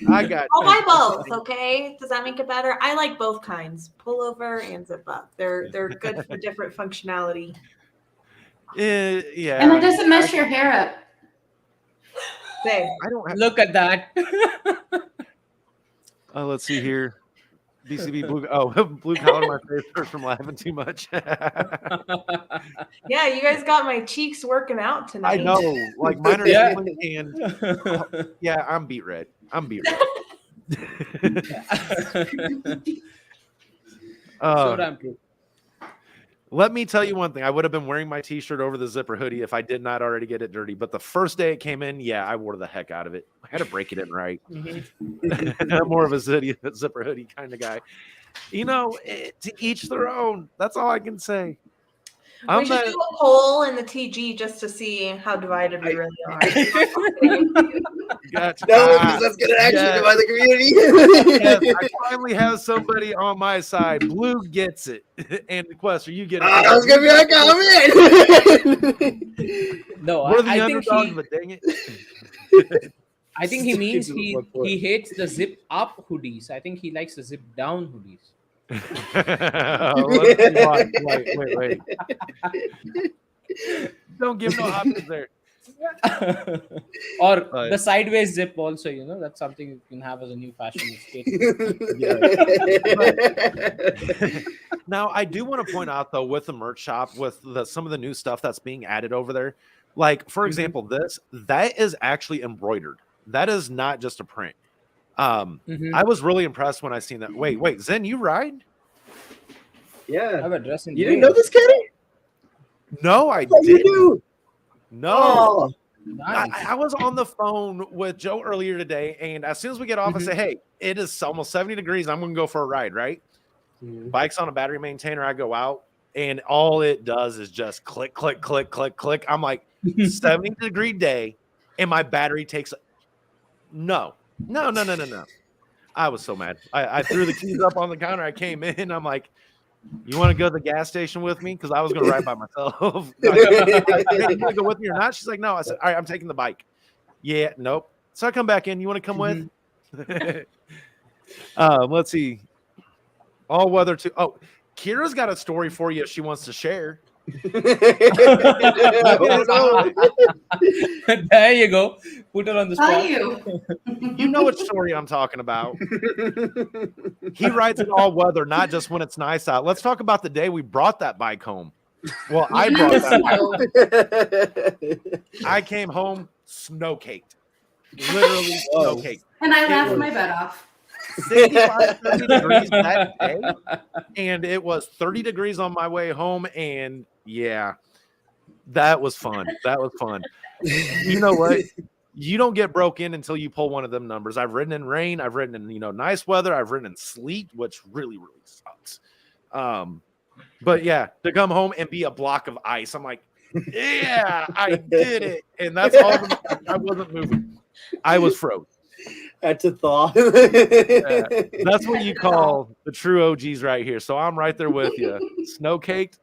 I got. I'll buy both, okay? Does that make it better? I like both kinds, pullover and zip up. They're good for different functionality. Yeah. And it doesn't mess your hair up. Say, I don't have. Look at that. Let's see here. BCB blue. Oh, blue collar. My face hurts from laughing too much. yeah, you guys got my cheeks working out tonight. I know. Like mine are Yeah. healing and yeah, I'm beat red. So damn true. Let me tell you one thing. I would have been wearing my t-shirt over the zipper hoodie if I did not already get it dirty. But the first day it came in, yeah, I wore the heck out of it. I had to break it in right. I'm more of a zipper hoodie kind of guy. You know, to each their own. That's all I can say. We should do a poll in the TG just to see how divided we really are. Gotcha. No, because that's gonna actually divide the community. Yes, I finally have somebody on my side. Blue gets it, and Quest, are you getting it? I was gonna be like, oh man. No, We're the I think underdogs, but dang it. I think he means he hates the zip up hoodies. I think he likes the zip down hoodies. Wait. Don't give no options there. Or the sideways zip also, you know, that's something you can have as a new fashion statement. Now, I do want to point out though, with the merch shop, with some of the new stuff that's being added over there, like for example, that is actually embroidered. That is not just a print. I was really impressed when I seen that. Wait, Zen, you ride? I Yeah. have a dress in You didn't know this, Kenny? No, I Oh, you didn't. do. No. Oh. Nice. I was on the phone with Joe earlier today, and as soon as we get off, I say, hey, it is almost 70 degrees. I'm going to go for a ride, right? Bike's on a battery maintainer. I go out, and all it does is just click, click, click, click, click. I'm like, 70-degree day, and my battery takes No. I was so mad. I threw the keys up on the counter. I came in. I'm like, you want to go to the gas station with me? Because I was going to ride by myself. You want to go with me or not? She's like, no. I said, all right, I'm taking the bike. Yeah, nope. So I come back in. You want to come with? Let's see. All weather too. Oh, Kira's got a story for you if she wants to share. There you go. Put her on the Tell spot. you. You know what story I'm talking about. He rides it all weather, not just when it's nice out. Let's talk about the day we brought that bike home. Well, I brought that bike. I came home snow-caked. Literally snow-caked. And I laughed my butt off. 65, 30 degrees that day. And it was 30 degrees on my way home. And yeah, that was fun. You know what? You don't get broke in until you pull one of them numbers. I've ridden in rain. I've ridden in, nice weather. I've ridden in sleet, which really, really sucks. But yeah, to come home and be a block of ice, I'm like, yeah, I did it. And that's all. I wasn't moving. I was frozen. Had to thaw. That's what you call the true OGs right here. So I'm right there with you. Snow caked.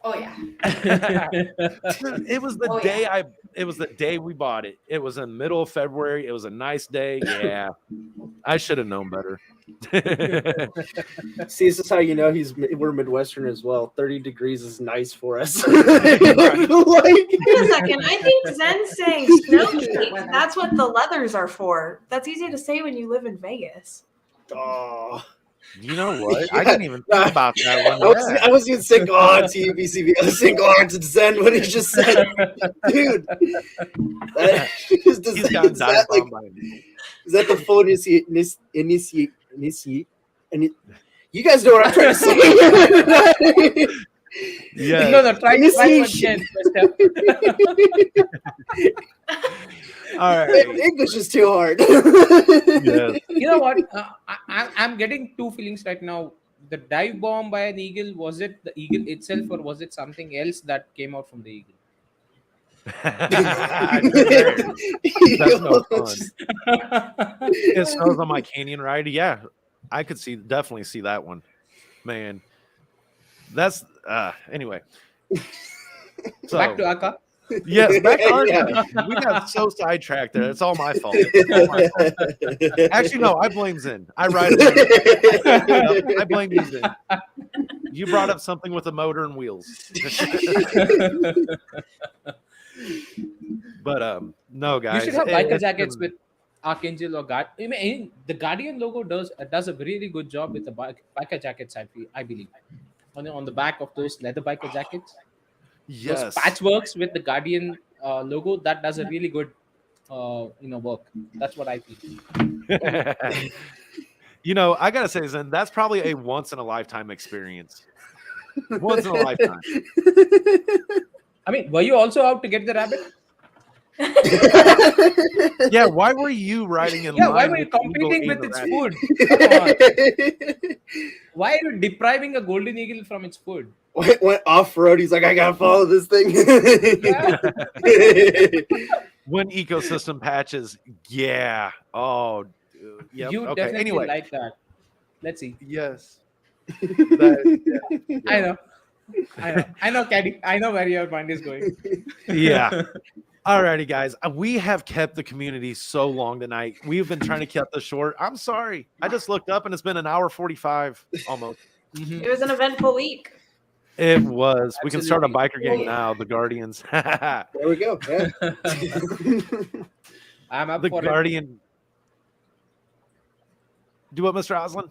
Oh yeah. It was the Oh, day yeah. it was the day we bought it. It was in the middle of February. It was a nice day. Yeah. I should have known better. See, this is how you know we're Midwestern as well. 30 degrees is nice for us. Right. Wait a second. I think Zen's saying snow cake. Weather. That's what the leathers are for. That's easy to say when you live in Vegas. Oh. You know what? Yeah, I didn't even think about that one. I was even saying, oh, TBCB. I was saying, oh, to Zen when he just said, dude. Is that the full initiate? And you guys know what I'm trying to say. Yeah. No, try again. All right. English is too hard. Yes. You know what? I'm getting two feelings right now. The dive bomb by an eagle, was it the eagle itself or was it something else that came out from the eagle? That's no fun. It snows on my canyon ride. Yeah, I could definitely see that one. Man, that's anyway. So Back to Archa. yes, back to Archa. Yeah. We got so sidetracked there. It's all my fault. It's all my fault. Actually, no, I blame Zen. I ride it. I blame you, Zen. You brought up something with a motor and wheels. But no, guys. You should have biker jackets with Archangel or Guard. I mean, the Guardian logo does a really good job with the biker jackets. I believe on the back of those leather biker jackets. Yes. Those patchworks with the Guardian logo that does a really good work. That's what I feel. I gotta say, Zen, that's probably a once in a lifetime experience. Once in a lifetime. I mean, were you also out to get the rabbit? Yeah, why were you riding in line? Why were you with the eagle competing and with the its rabbit? food? Why are you depriving a golden eagle from its food? Went off road. He's like, I gotta follow this thing. When ecosystem patches, yeah. Oh, yeah. You Okay. definitely Anyway, like that. Let's see. yes. I know, Caddy. I know where your mind is going. Yeah. Alrighty, guys. We have kept the community so long tonight. We've been trying to keep this short. I'm sorry. I just looked up and it's been an hour 45 almost. It was an eventful week. It was. We can start a Absolutely. biker gang now. The Guardians. There we go. Yeah. I'm up The for Guardian. Do what, Mr. Oslin?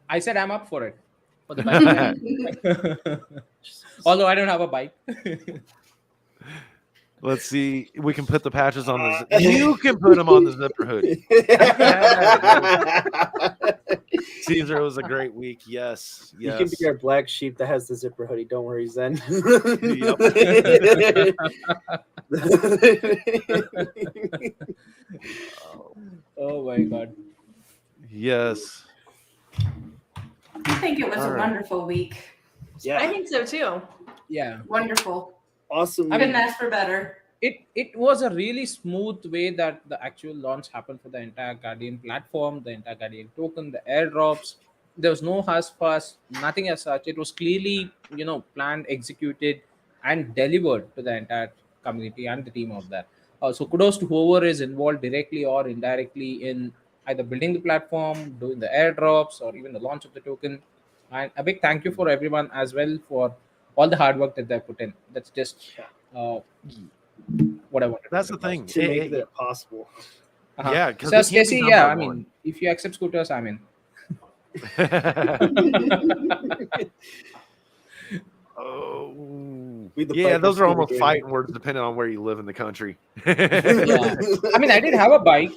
I said I'm up for it. For the bike. Although I don't have a bike. Let's see. We can put the patches on the. You can put them on the zipper hoodie. Caesar, it was a great week. Yes. You Yes. can be our black sheep that has the zipper hoodie. Don't worry, Zen. Oh my god. Yes. I think it was All a right. wonderful week. I Yeah. think so too. Yeah. Wonderful. Awesome. I couldn't ask for better. It was a really smooth way that the actual launch happened for the entire Guardian platform, the entire Guardian token, the airdrops. There was no hush fuss, nothing as such. It was clearly, planned, executed, and delivered to the entire community and the team of that. So kudos to whoever is involved directly or indirectly in either building the platform, doing the airdrops, or even the launch of the token. And a big thank you for everyone as well for all the hard work that they put in. That's just what I wanted. That's the thing. to make that possible. Yeah, 'cause So it can't be Stacy, done yeah, by I one. mean, if you accept scooters, I'm in. Oh, We the yeah, bikers those are for the almost game. fighting words depending on where you live in the country. Yeah. I mean, I did have a bike.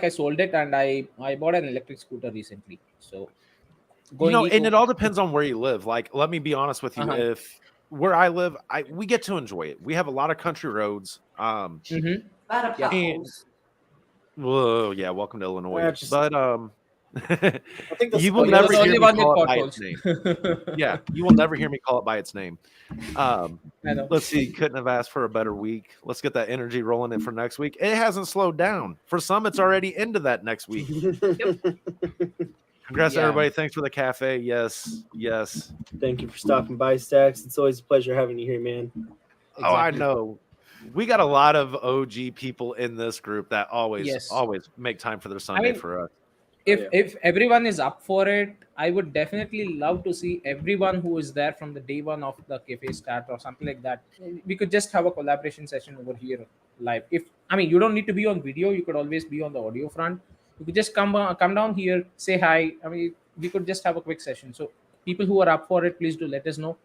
I sold it, and I bought an electric scooter recently. So, And it all depends on where you live. Like, let me be honest with you. Uh-huh. If where I live, we get to enjoy it. We have a lot of country roads. Mhm. A lot of Yeah. potholes. Whoa, yeah, welcome to Illinois. Yeah, just- But I think that's you will you're never the hear only me one with call it by its potholes. name. Yeah, you will never hear me call it by its name. I know. Let's see. Couldn't have asked for a better week. Let's get that energy rolling in for next week. It hasn't slowed down. For some, it's already into that next week. Congrats to Yeah. everybody. Thanks for the cafe. Yes. Thank you for stopping by, Stacks. It's always a pleasure having you here, man. Oh, I Exactly. know. We got a lot of OG people in this group that always Yes. make time for their Sunday mean, for us. If everyone is up for it, I would definitely love to see everyone who is there from the day one of the cafe start or something like that. We could just have a collaboration session over here live. If you don't need to be on video, you could always be on the audio front. You could just come down here, say hi. We could just have a quick session. So people who are up for it, please do let us know.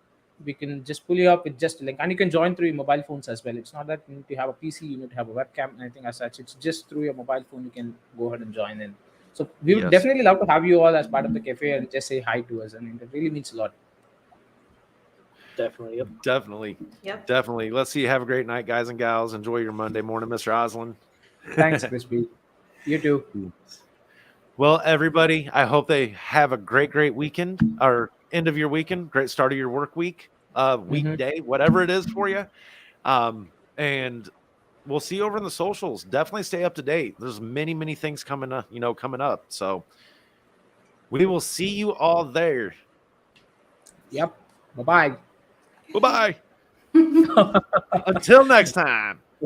We can just pull you up with just a link, and you can join through your mobile phones as well. It's not that you need to have a PC, you need to have a webcam, anything as such. It's just through your mobile phone you can go ahead and join in. So we would Yes. definitely love to have you all as part of the cafe and just say hi to us. It really means a lot. Definitely. Yep. Definitely. Let's see you have a great night, guys and gals. Enjoy your Monday morning, Mr. Oslin. Thanks, Crispy. You too. Well, everybody, I hope they have a great weekend or end of your weekend, great start of your work week, weekday, whatever it is for you. And we'll see you over in the socials. Definitely stay up to date. There's many things coming up. So we will see you all there. Yep. Bye-bye. Bye-bye. Until next time.